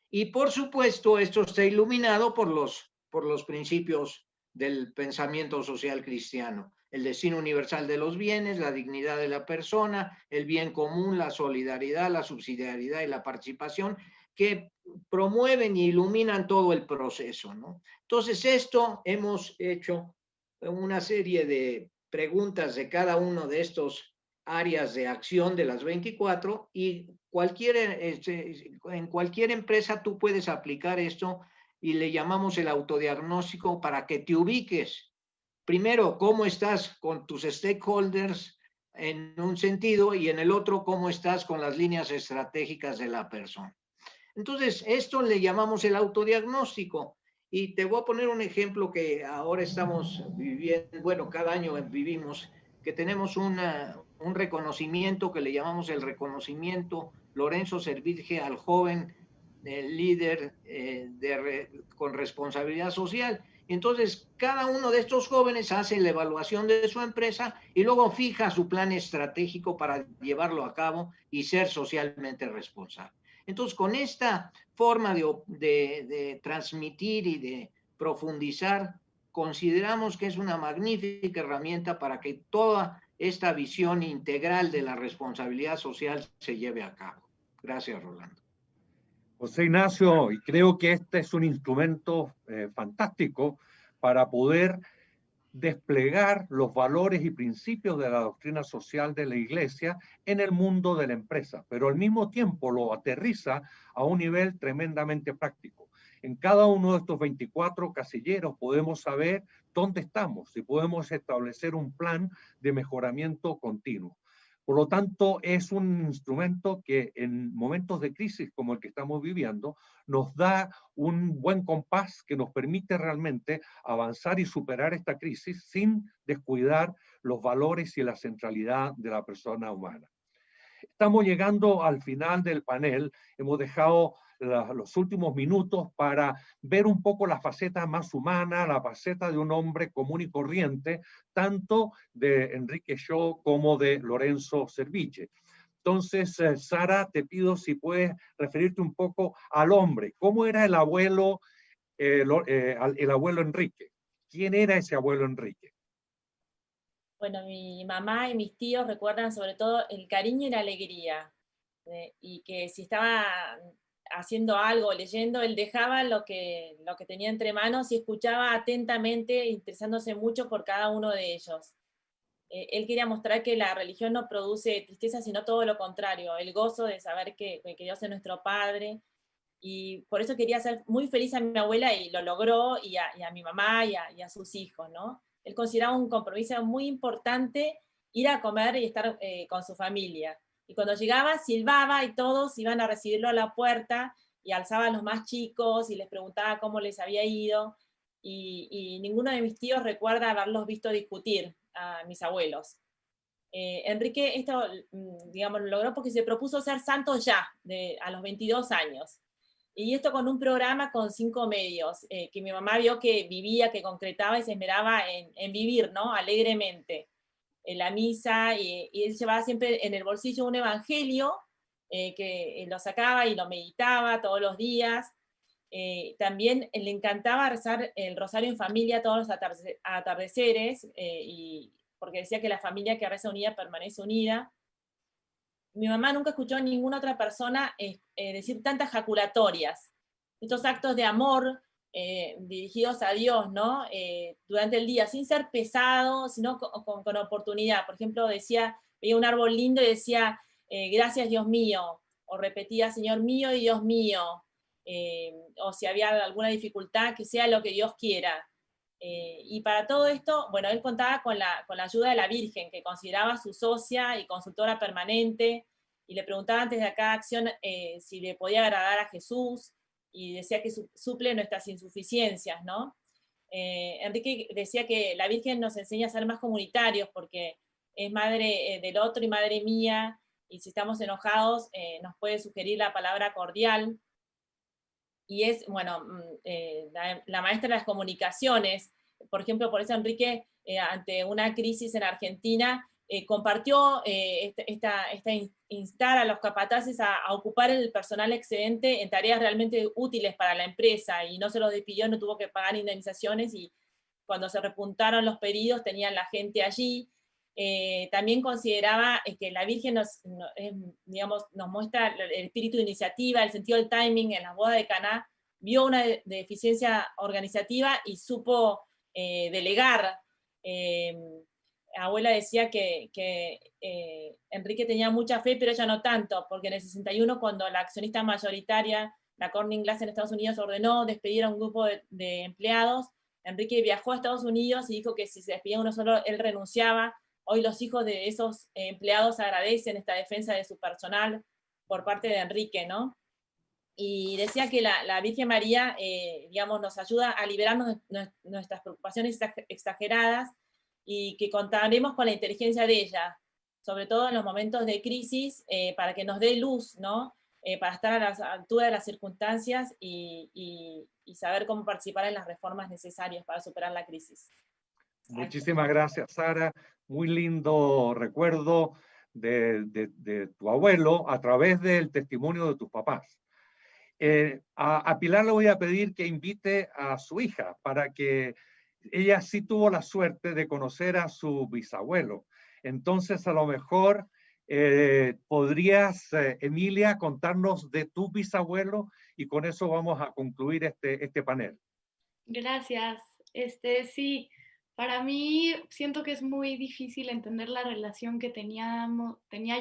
Speaker 6: Y por supuesto, esto está iluminado por los principios del pensamiento social cristiano: el destino universal de los bienes, la dignidad de la persona, el bien común, la solidaridad, la subsidiariedad y la participación, que promueven y iluminan todo el proceso, ¿no? Entonces, esto hemos hecho una serie de preguntas de cada uno de estos áreas de acción de las 24, y en cualquier empresa tú puedes aplicar esto, y le llamamos el autodiagnóstico, para que te ubiques. Primero, cómo estás con tus stakeholders en un sentido, y en el otro, cómo estás con las líneas estratégicas de la persona. Entonces, esto le llamamos el autodiagnóstico. Y te voy a poner un ejemplo que ahora estamos viviendo, bueno, cada año vivimos, que tenemos un reconocimiento que le llamamos el reconocimiento Lorenzo Servitje al joven líder con responsabilidad social. Entonces, cada uno de estos jóvenes hace la evaluación de su empresa y luego fija su plan estratégico para llevarlo a cabo y ser socialmente responsable. Entonces, con esta forma de transmitir y de profundizar, consideramos que es una magnífica herramienta para que toda esta visión integral de la responsabilidad social se lleve a cabo. Gracias, Rolando.
Speaker 2: José Ignacio, y creo que este es un instrumento fantástico para poder desplegar los valores y principios de la doctrina social de la Iglesia en el mundo de la empresa, pero al mismo tiempo lo aterriza a un nivel tremendamente práctico. En cada uno de estos 24 casilleros podemos saber dónde estamos y podemos establecer un plan de mejoramiento continuo. Por lo tanto, es un instrumento que en momentos de crisis como el que estamos viviendo nos da un buen compás que nos permite realmente avanzar y superar esta crisis sin descuidar los valores y la centralidad de la persona humana. Estamos llegando al final del panel. Hemos dejado los últimos minutos para ver un poco la faceta más humana, la faceta de un hombre común y corriente, tanto de Enrique Shaw como de Lorenzo Servitje. Entonces, Sara, te pido si puedes referirte un poco al hombre. ¿Cómo era el abuelo Enrique? ¿Quién era ese abuelo Enrique?
Speaker 3: Bueno, mi mamá y mis tíos recuerdan sobre todo el cariño y la alegría, y que si estaba haciendo algo, leyendo, él dejaba lo que tenía entre manos y escuchaba atentamente, interesándose mucho por cada uno de ellos. Él quería mostrar que la religión no produce tristeza, sino todo lo contrario, el gozo de saber que Dios es nuestro Padre, Y por eso quería hacer muy feliz a mi abuela y lo logró, y a mi mamá y a sus hijos, ¿no? Él consideraba un compromiso muy importante ir a comer y estar con su familia. Y cuando llegaba, silbaba y todos iban a recibirlo a la puerta y alzaba a los más chicos y les preguntaba cómo les había ido. Y ninguno de mis tíos recuerda haberlos visto discutir a mis abuelos. Enrique esto, digamos, lo logró porque se propuso ser santo ya, a los 22 años. Y esto con un programa con 5 medios, que mi mamá vio que vivía, que concretaba y se esmeraba en vivir, ¿no? Alegremente. En la misa, y él llevaba siempre en el bolsillo un evangelio, que lo sacaba y lo meditaba todos los días. También le encantaba rezar el rosario en familia todos los atardeceres, porque decía que la familia que reza unida permanece unida. Mi mamá nunca escuchó a ninguna otra persona decir tantas jaculatorias, estos actos de amor dirigidos a Dios, ¿no? Durante el día, sin ser pesado, sino con oportunidad. Por ejemplo, veía un árbol lindo y decía, gracias Dios mío, o repetía, Señor mío y Dios mío, o si había alguna dificultad, que sea lo que Dios quiera. Y para todo esto, bueno, él contaba con la ayuda de la Virgen, que consideraba su socia y consultora permanente, y le preguntaba antes de cada acción si le podía agradar a Jesús, y decía que suple nuestras insuficiencias, ¿no? Enrique decía que la Virgen nos enseña a ser más comunitarios, porque es madre del otro y madre mía, y si estamos enojados nos puede sugerir la palabra cordial, y es, bueno, la maestra de las comunicaciones. Por ejemplo, por eso Enrique, ante una crisis en Argentina, compartió instar a los capataces a ocupar el personal excedente en tareas realmente útiles para la empresa, y no se los despidió, no tuvo que pagar indemnizaciones, y cuando se repuntaron los pedidos tenían la gente allí. También consideraba que la Virgen digamos, nos muestra el espíritu de iniciativa, el sentido del timing en las bodas de Caná, vio una deficiencia organizativa y supo delegar. Abuela decía que Enrique tenía mucha fe, pero ella no tanto, porque en el 61, cuando la accionista mayoritaria, la Corning Glass en Estados Unidos, ordenó despedir a un grupo de empleados, Enrique viajó a Estados Unidos y dijo que si se despedía uno solo, él renunciaba. Hoy los hijos de esos empleados agradecen esta defensa de su personal por parte de Enrique, ¿no? Y decía que la Virgen María, digamos, nos ayuda a liberarnos de nuestras preocupaciones exageradas, y que contaremos con la inteligencia de ella, sobre todo en los momentos de crisis, para que nos dé luz, ¿no? Para estar a la altura de las circunstancias y saber cómo participar en las reformas necesarias para superar la crisis.
Speaker 2: Muchísimas gracias, Sara. Muy lindo recuerdo de tu abuelo a través del testimonio de tus papás. A Pilar le voy a pedir que invite a su hija para que ella sí tuvo la suerte de conocer a su bisabuelo. Entonces, a lo mejor podrías, Emilia, contarnos de tu bisabuelo, y con eso vamos a concluir este panel.
Speaker 7: Gracias. Sí, para mí siento que es muy difícil entender la relación que tenía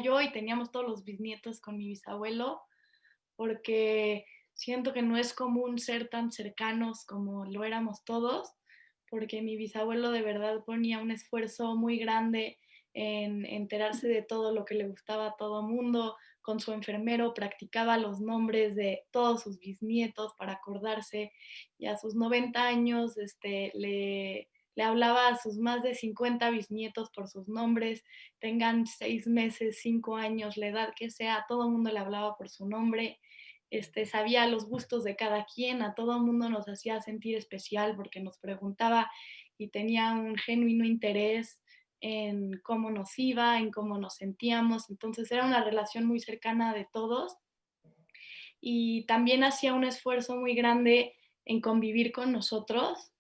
Speaker 7: yo y teníamos todos los bisnietos con mi bisabuelo, porque siento que no es común ser tan cercanos como lo éramos todos, porque mi bisabuelo de verdad ponía un esfuerzo muy grande en enterarse de todo lo que le gustaba a todo mundo. Con su enfermero practicaba los nombres de todos sus bisnietos para acordarse, y a sus 90 años le hablaba a sus más de 50 bisnietos por sus nombres, tengan 6 meses, 5 años, la edad que sea, a todo mundo le hablaba por su nombre. Sabía los gustos de cada quien, a todo mundo nos hacía sentir especial porque nos preguntaba, y tenía un genuino interés en cómo nos iba, en cómo nos sentíamos. Entonces era una relación muy cercana de todos, y también hacía un esfuerzo muy grande en convivir con nosotros.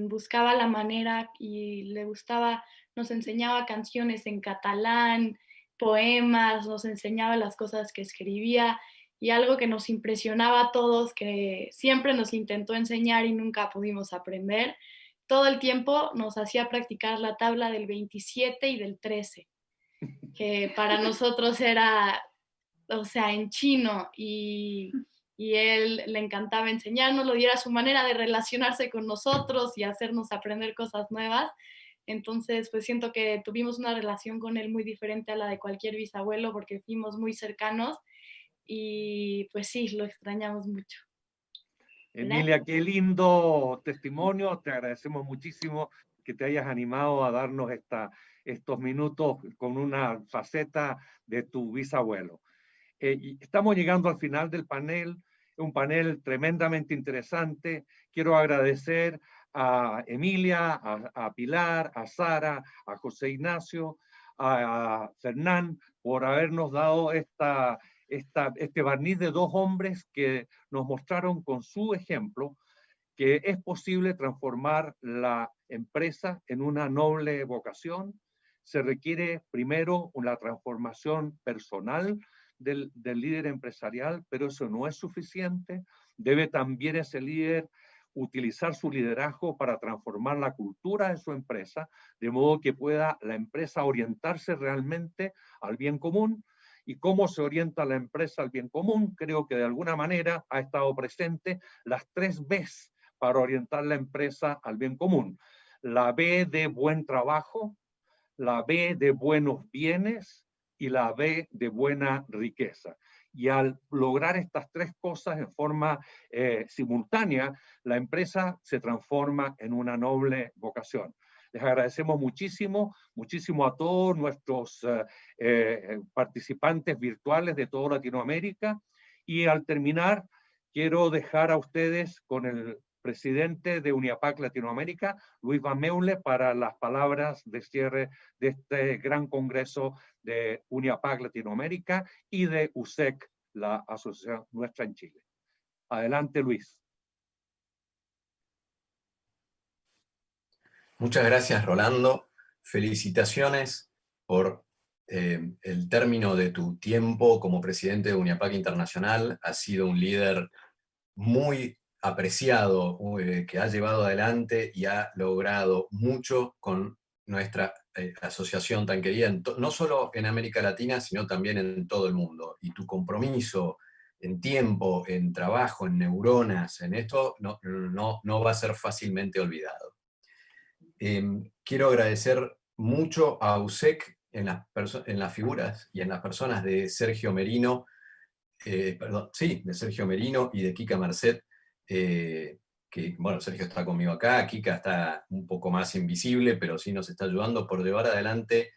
Speaker 7: Buscaba la manera, y le gustaba, nos enseñaba canciones en catalán, poemas, nos enseñaba las cosas que escribía, y algo que nos impresionaba a todos, que siempre nos intentó enseñar y nunca pudimos aprender, todo el tiempo nos hacía practicar la tabla del 27 y del 13, que para nosotros era, o sea, en chino, y y él le encantaba enseñarnos, y era su manera de relacionarse con nosotros y hacernos aprender cosas nuevas. Entonces, pues siento que tuvimos una relación con él muy diferente a la de cualquier bisabuelo porque fuimos muy cercanos y pues sí, lo extrañamos mucho.
Speaker 2: Emilia, qué lindo testimonio. Te agradecemos muchísimo que te hayas animado a darnos estos minutos con una faceta de tu bisabuelo. Y estamos llegando al final del panel, un panel tremendamente interesante. Quiero agradecer a Emilia, a Pilar, a Sara, a José Ignacio, a Fernán, por habernos dado este barniz de dos hombres que nos mostraron con su ejemplo que es posible transformar la empresa en una noble vocación. Se requiere primero una transformación personal del líder empresarial, pero eso no es suficiente. Debe también ese líder utilizar su liderazgo para transformar la cultura de su empresa, de modo que pueda la empresa orientarse realmente al bien común. ¿Y cómo se orienta la empresa al bien común? Creo que de alguna manera ha estado presente las 3 Bs para orientar la empresa al bien común. La B de buen trabajo, la B de buenos bienes y la B de buena riqueza. Y al lograr estas 3 cosas en forma simultánea, la empresa se transforma en una noble vocación. Les agradecemos muchísimo, muchísimo a todos nuestros participantes virtuales de toda Latinoamérica. Y al terminar, quiero dejar a ustedes con el presidente de UNIAPAC Latinoamérica, Luis Van Meule, para las palabras de cierre de este gran congreso de UNIAPAC Latinoamérica y de USEC, la asociación nuestra en Chile. Adelante, Luis.
Speaker 8: Muchas gracias, Rolando. Felicitaciones por el término de tu tiempo como presidente de UNIAPAC Internacional. Has sido un líder muy apreciado, que ha llevado adelante y ha logrado mucho con nuestra asociación tan querida, no solo en América Latina, sino también en todo el mundo. Y tu compromiso en tiempo, en trabajo, en neuronas, en esto, no va a ser fácilmente olvidado. Quiero agradecer mucho a USEC en las figuras y en las personas de Sergio Merino, de Sergio Merino y de Kika Merced, que, bueno, Sergio está conmigo acá, Kika está un poco más invisible, pero sí nos está ayudando por llevar adelante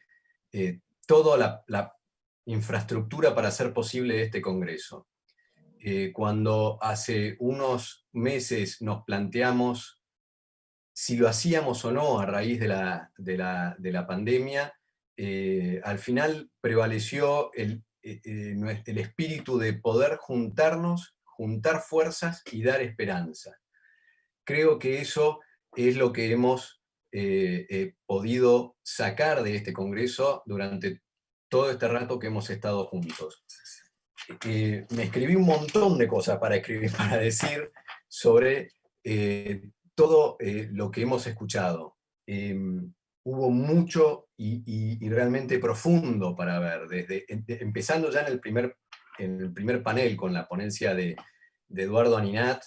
Speaker 8: toda la infraestructura para hacer posible este congreso. Cuando hace unos meses nos planteamos si lo hacíamos o no a raíz de la pandemia, al final prevaleció el espíritu de poder juntarnos, juntar fuerzas y dar esperanza. Creo que eso es lo que hemos podido sacar de este congreso durante todo este rato que hemos estado juntos. Me escribí un montón de cosas para decir sobre todo lo que hemos escuchado. Hubo mucho y realmente profundo para ver, empezando ya en el primer panel con la ponencia de Eduardo Aninat,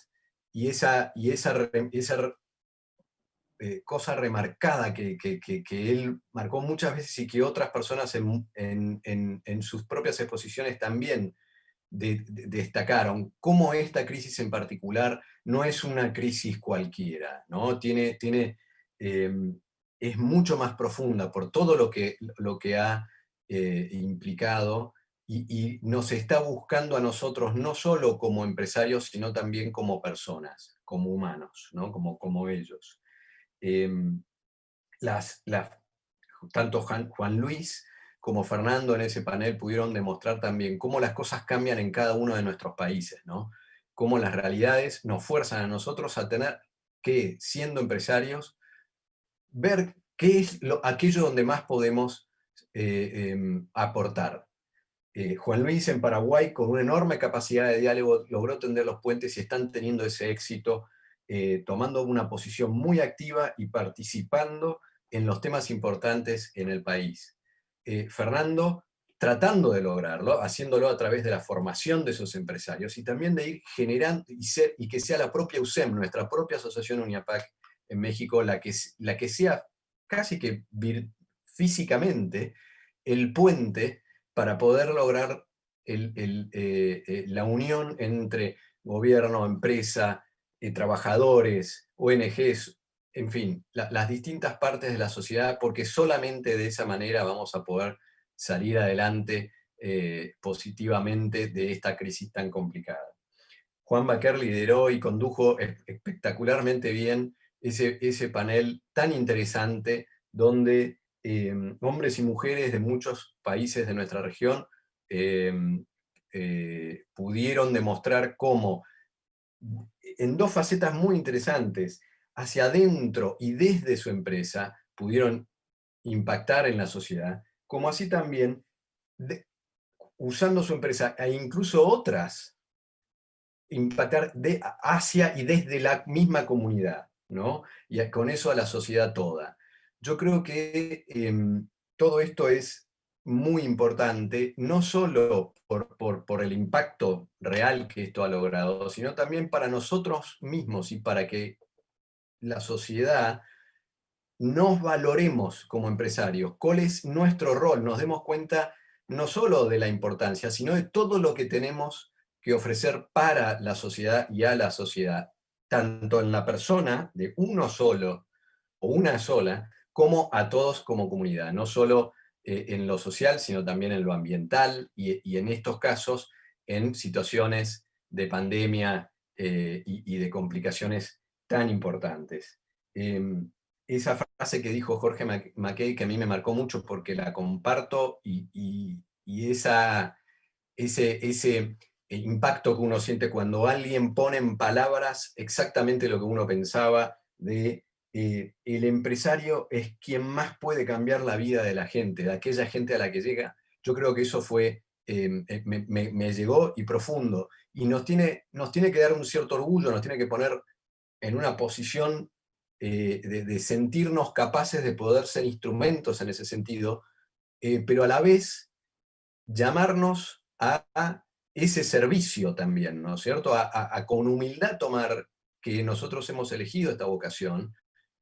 Speaker 8: y esa cosa remarcada que él marcó muchas veces y que otras personas en sus propias exposiciones también destacaron, cómo esta crisis en particular no es una crisis cualquiera, ¿no? Es mucho más profunda por todo lo que ha implicado y nos está buscando a nosotros no solo como empresarios, sino también como personas, como humanos, ¿no? como ellos. Tanto Juan Luis como Fernando en ese panel pudieron demostrar también cómo las cosas cambian en cada uno de nuestros países, ¿no? Cómo las realidades nos fuerzan a nosotros a tener que, siendo empresarios, ver qué es aquello donde más podemos aportar. Juan Luis en Paraguay, con una enorme capacidad de diálogo, logró tender los puentes y están teniendo ese éxito, tomando una posición muy activa y participando en los temas importantes en el país. Fernando tratando de lograrlo, haciéndolo a través de la formación de esos empresarios y también de ir generando y que sea la propia USEM, nuestra propia asociación UNIAPAC en México, la que sea casi que físicamente el puente para poder lograr la unión entre gobierno, empresa, trabajadores, ONGs, en fin, las distintas partes de la sociedad, porque solamente de esa manera vamos a poder salir adelante positivamente de esta crisis tan complicada. Juan Baquer lideró y condujo espectacularmente bien ese panel tan interesante donde hombres y mujeres de muchos países de nuestra región pudieron demostrar cómo, en dos facetas muy interesantes, hacia adentro y desde su empresa, pudieron impactar en la sociedad, como así también usando su empresa e incluso otras, impactar hacia y desde la misma comunidad, ¿no? Y con eso a la sociedad toda. Yo creo que todo esto es muy importante, no solo por el impacto real que esto ha logrado, sino también para nosotros mismos y para que la sociedad nos valoremos como empresarios, cuál es nuestro rol, nos demos cuenta no solo de la importancia, sino de todo lo que tenemos que ofrecer para la sociedad y a la sociedad, tanto en la persona de uno solo o una sola, como a todos como comunidad, no solo en lo social, sino también en lo ambiental y en estos casos en situaciones de pandemia y de complicaciones tan importantes. Esa frase que dijo Jorge Mackay, que a mí me marcó mucho porque la comparto, y ese impacto que uno siente cuando alguien pone en palabras exactamente lo que uno pensaba, de el empresario es quien más puede cambiar la vida de la gente, de aquella gente a la que llega. Yo creo que eso fue, me llegó y profundo, y nos tiene que dar un cierto orgullo, nos tiene que poner en una posición de sentirnos capaces de poder ser instrumentos en ese sentido, pero a la vez llamarnos a ese servicio también, ¿no es cierto? A con humildad tomar que nosotros hemos elegido esta vocación,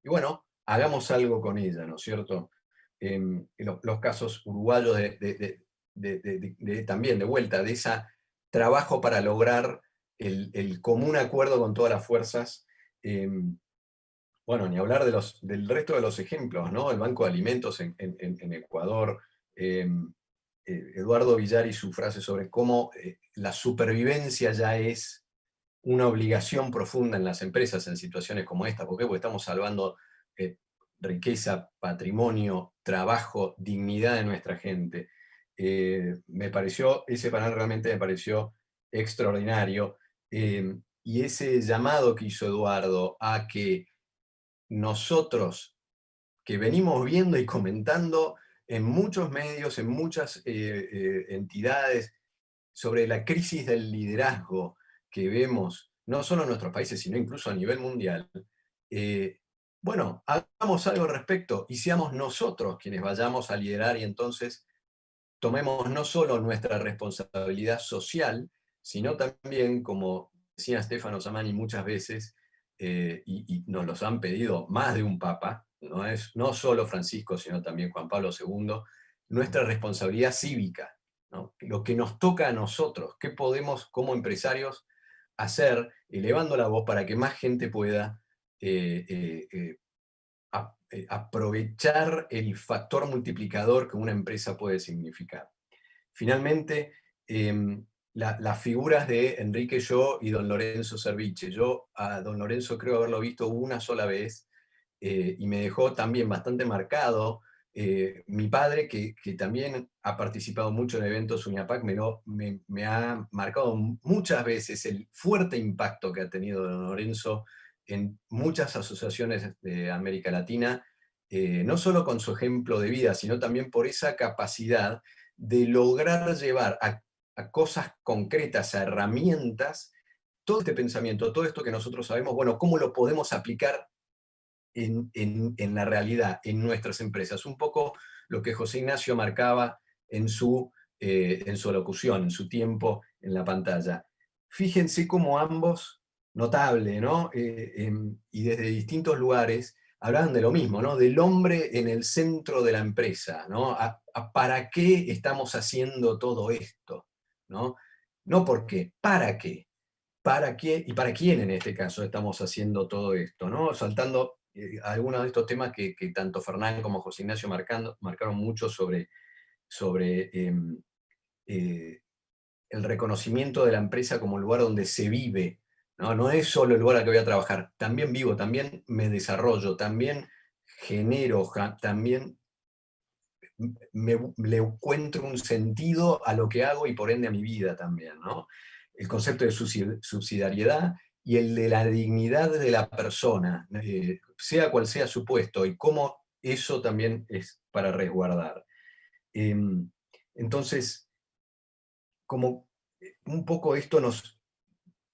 Speaker 8: y bueno, hagamos algo con ella, ¿no es cierto? Los casos uruguayos también, de vuelta, de ese trabajo para lograr el común acuerdo con todas las fuerzas. Bueno, ni hablar del resto de los ejemplos, ¿no? El Banco de Alimentos en Ecuador, Eduardo Villar y su frase sobre cómo la supervivencia ya es una obligación profunda en las empresas en situaciones como esta. ¿Por qué? Porque estamos salvando riqueza, patrimonio, trabajo, dignidad de nuestra gente. Ese panel realmente me pareció extraordinario. Y ese llamado que hizo Eduardo a que nosotros, que venimos viendo y comentando en muchos medios, en muchas entidades, sobre la crisis del liderazgo que vemos, no solo en nuestros países, sino incluso a nivel mundial, bueno, hagamos algo al respecto y seamos nosotros quienes vayamos a liderar, y entonces tomemos no solo nuestra responsabilidad social, sino también, como decía Stefano Samani muchas veces, y nos los han pedido más de un papa, no solo Francisco, sino también Juan Pablo II, nuestra responsabilidad cívica, ¿no? Lo que nos toca a nosotros, qué podemos como empresarios hacer, elevando la voz para que más gente pueda aprovechar el factor multiplicador que una empresa puede significar. Finalmente, las figuras de Enrique Yo y don Lorenzo Cerviche. Yo a don Lorenzo creo haberlo visto una sola vez, y me dejó también bastante marcado. Mi padre, que también ha participado mucho en eventos UNIAPAC, me ha marcado muchas veces el fuerte impacto que ha tenido don Lorenzo en muchas asociaciones de América Latina, no solo con su ejemplo de vida, sino también por esa capacidad de lograr llevar a cosas concretas, a herramientas, todo este pensamiento, todo esto que nosotros sabemos, bueno, ¿cómo lo podemos aplicar en la realidad, en nuestras empresas? Un poco lo que José Ignacio marcaba en su en su locución, en su tiempo en la pantalla. Fíjense cómo ambos, notable, ¿no? Y desde distintos lugares, hablaban de lo mismo, ¿no? Del hombre en el centro de la empresa, ¿no? ¿Para qué estamos haciendo todo esto? ¿No? No por qué, ¿para qué? ¿Para qué? Y para quién en este caso estamos haciendo todo esto, ¿no? Saltando algunos de estos temas que tanto Fernán como José Ignacio marcaron mucho sobre el reconocimiento de la empresa como lugar donde se vive, ¿no? No es solo el lugar al que voy a trabajar, también vivo, también me desarrollo, también genero, también le encuentro un sentido a lo que hago y por ende a mi vida también, ¿no? El concepto de subsidiariedad y el de la dignidad de la persona, sea cual sea su puesto, y cómo eso también es para resguardar. Entonces, como un poco esto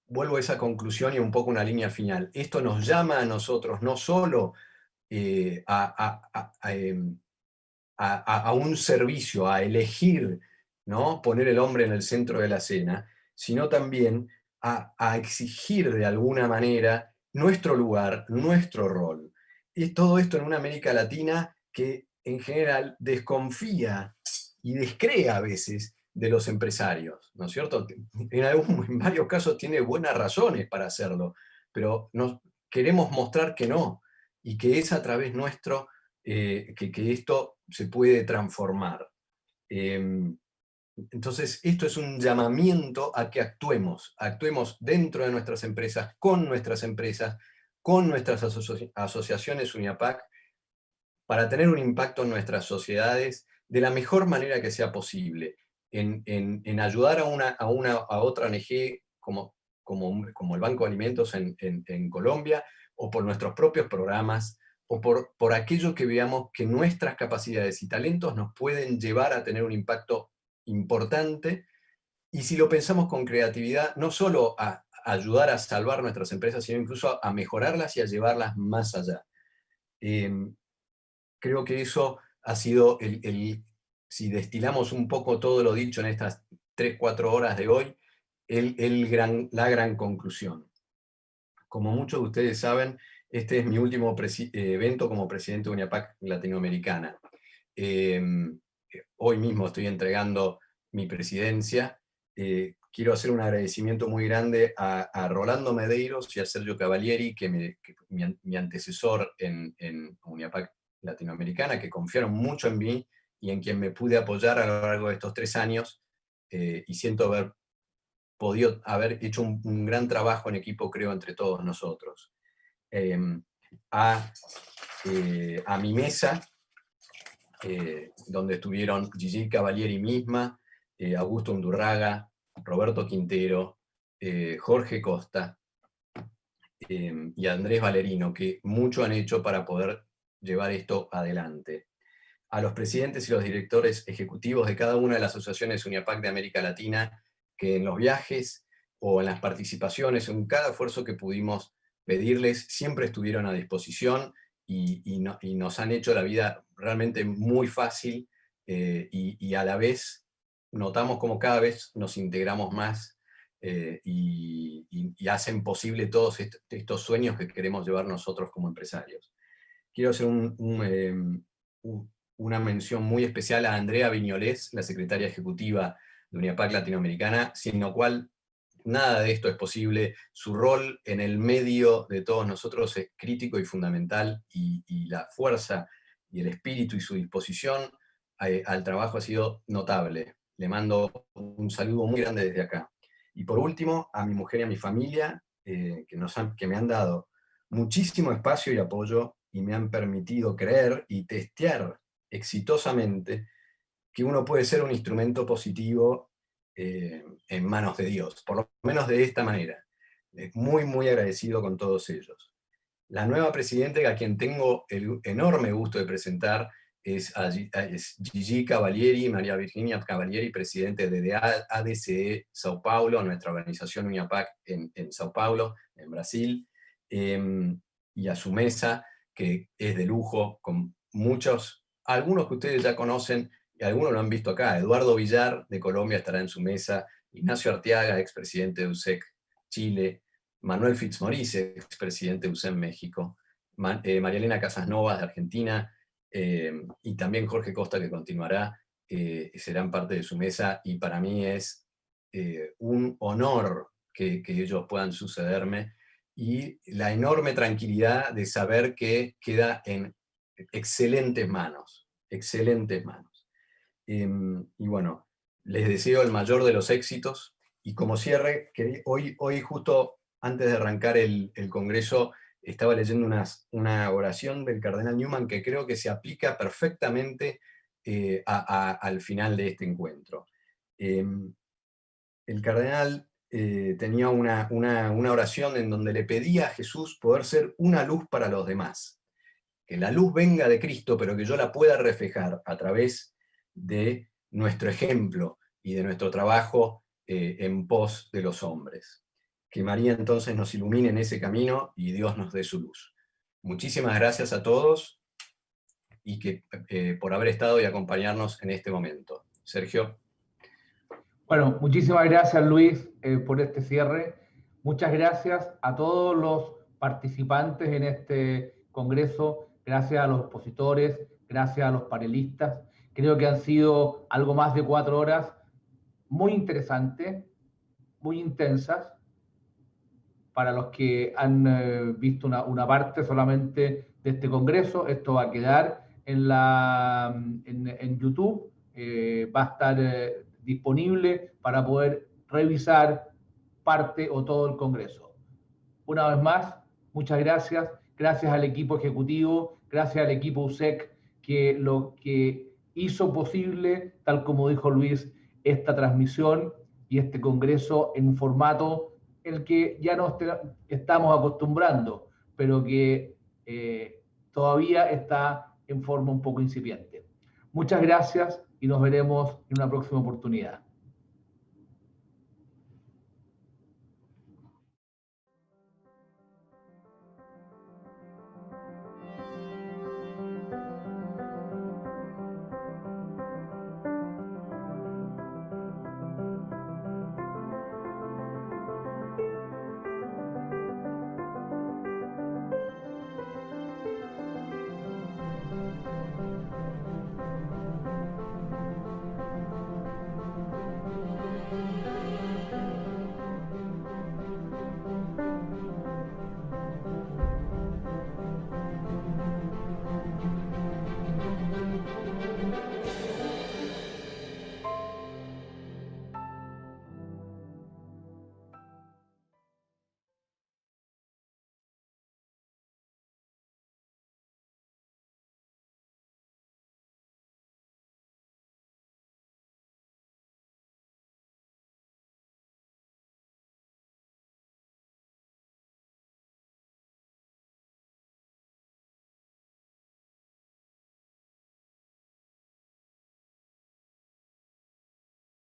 Speaker 8: vuelvo a esa conclusión y un poco una línea final, esto nos llama a nosotros no solo a un servicio, a elegir, ¿no? Poner el hombre en el centro de la escena, sino también a exigir de alguna manera nuestro lugar, nuestro rol. Y todo esto en una América Latina que en general desconfía y descrea a veces de los empresarios, ¿no es cierto? En varios casos tiene buenas razones para hacerlo, pero queremos mostrar que no, y que es a través nuestro que esto se puede transformar. Entonces, esto es un llamamiento a que actuemos dentro de nuestras empresas, con nuestras asociaciones UNIAPAC, para tener un impacto en nuestras sociedades de la mejor manera que sea posible, en ayudar a otra ONG como el Banco de Alimentos en Colombia, o por nuestros propios programas, o por aquello que veamos que nuestras capacidades y talentos nos pueden llevar a tener un impacto importante, y si lo pensamos con creatividad, no solo a ayudar a salvar nuestras empresas, sino incluso a mejorarlas y a llevarlas más allá. Creo que eso ha sido, si destilamos un poco todo lo dicho en estas 3-4 horas de hoy, la gran conclusión. Como muchos de ustedes saben, este es mi último evento como presidente de UNIAPAC Latinoamericana. Hoy mismo estoy entregando mi presidencia. Quiero hacer un agradecimiento muy grande a Rolando Medeiros y a Sergio Cavalieri, mi antecesor en UNIAPAC Latinoamericana, que confiaron mucho en mí y en quien me pude apoyar a lo largo de estos 3 años, y siento haber hecho un gran trabajo en equipo, creo, entre todos nosotros. A mi mesa, donde estuvieron Gigi Cavalieri misma, Augusto Undurraga, Roberto Quintero, Jorge Costa y Andrés Valerino, que mucho han hecho para poder llevar esto adelante. A los presidentes y los directores ejecutivos de cada una de las asociaciones UNIAPAC de América Latina, que en los viajes o en las participaciones, en cada esfuerzo que pudimos pedirles, siempre estuvieron a disposición y nos han hecho la vida realmente muy fácil, y a la vez notamos como cada vez nos integramos más, y hacen posible todos estos sueños que queremos llevar nosotros como empresarios. Quiero hacer una mención muy especial a Andrea Viñolés, la secretaria ejecutiva de UNIAPAC Latinoamericana, sin lo cual nada de esto es posible. Su rol en el medio de todos nosotros es crítico y fundamental, y la fuerza y el espíritu y su disposición al trabajo ha sido notable. Le mando un saludo muy grande desde acá. Y por último, a mi mujer y a mi familia, que me han dado muchísimo espacio y apoyo, y me han permitido creer y testear exitosamente que uno puede ser un instrumento positivo en manos de Dios, por lo menos de esta manera. Muy, muy agradecido con todos ellos. La nueva presidenta, a quien tengo el enorme gusto de presentar, es Gigi Cavalieri, María Virginia Cavalieri, presidente de ADCE Sao Paulo, nuestra organización UNIAPAC en Sao Paulo, en Brasil, y a su mesa, que es de lujo, con algunos que ustedes ya conocen, y algunos lo han visto acá, Eduardo Villar de Colombia estará en su mesa, Ignacio Arteaga, expresidente de USEC Chile, Manuel Fitzmaurice, expresidente de USEM México, María Elena Casasnovas de Argentina, y también Jorge Costa, que continuará, serán parte de su mesa, y para mí es un honor que ellos puedan sucederme, y la enorme tranquilidad de saber que queda en excelentes manos, excelentes manos. Y bueno, les deseo el mayor de los éxitos, y como cierre, que hoy justo antes de arrancar el Congreso, estaba leyendo una oración del cardenal Newman que creo que se aplica perfectamente al final de este encuentro. El cardenal tenía una oración en donde le pedía a Jesús poder ser una luz para los demás. Que la luz venga de Cristo, pero que yo la pueda reflejar a través de nuestro ejemplo y de nuestro trabajo en pos de los hombres. Que María entonces nos ilumine en ese camino y Dios nos dé su luz. Muchísimas gracias a todos y por haber estado y acompañarnos en este momento. Sergio.
Speaker 9: Bueno, muchísimas gracias, Luis, por este cierre. Muchas gracias a todos los participantes en este congreso, gracias a los expositores, gracias a los panelistas. Creo que han sido algo más de 4 horas muy interesantes, muy intensas. Para los que han visto una parte solamente de este congreso, esto va a quedar en YouTube, va a estar disponible para poder revisar parte o todo el congreso. Una vez más, muchas gracias. Gracias al equipo ejecutivo, gracias al equipo USEC, que lo que hizo posible, tal como dijo Luis, esta transmisión y este congreso en un formato el que ya nos estamos acostumbrando, pero que todavía está en forma un poco incipiente. Muchas gracias y nos veremos en una próxima oportunidad.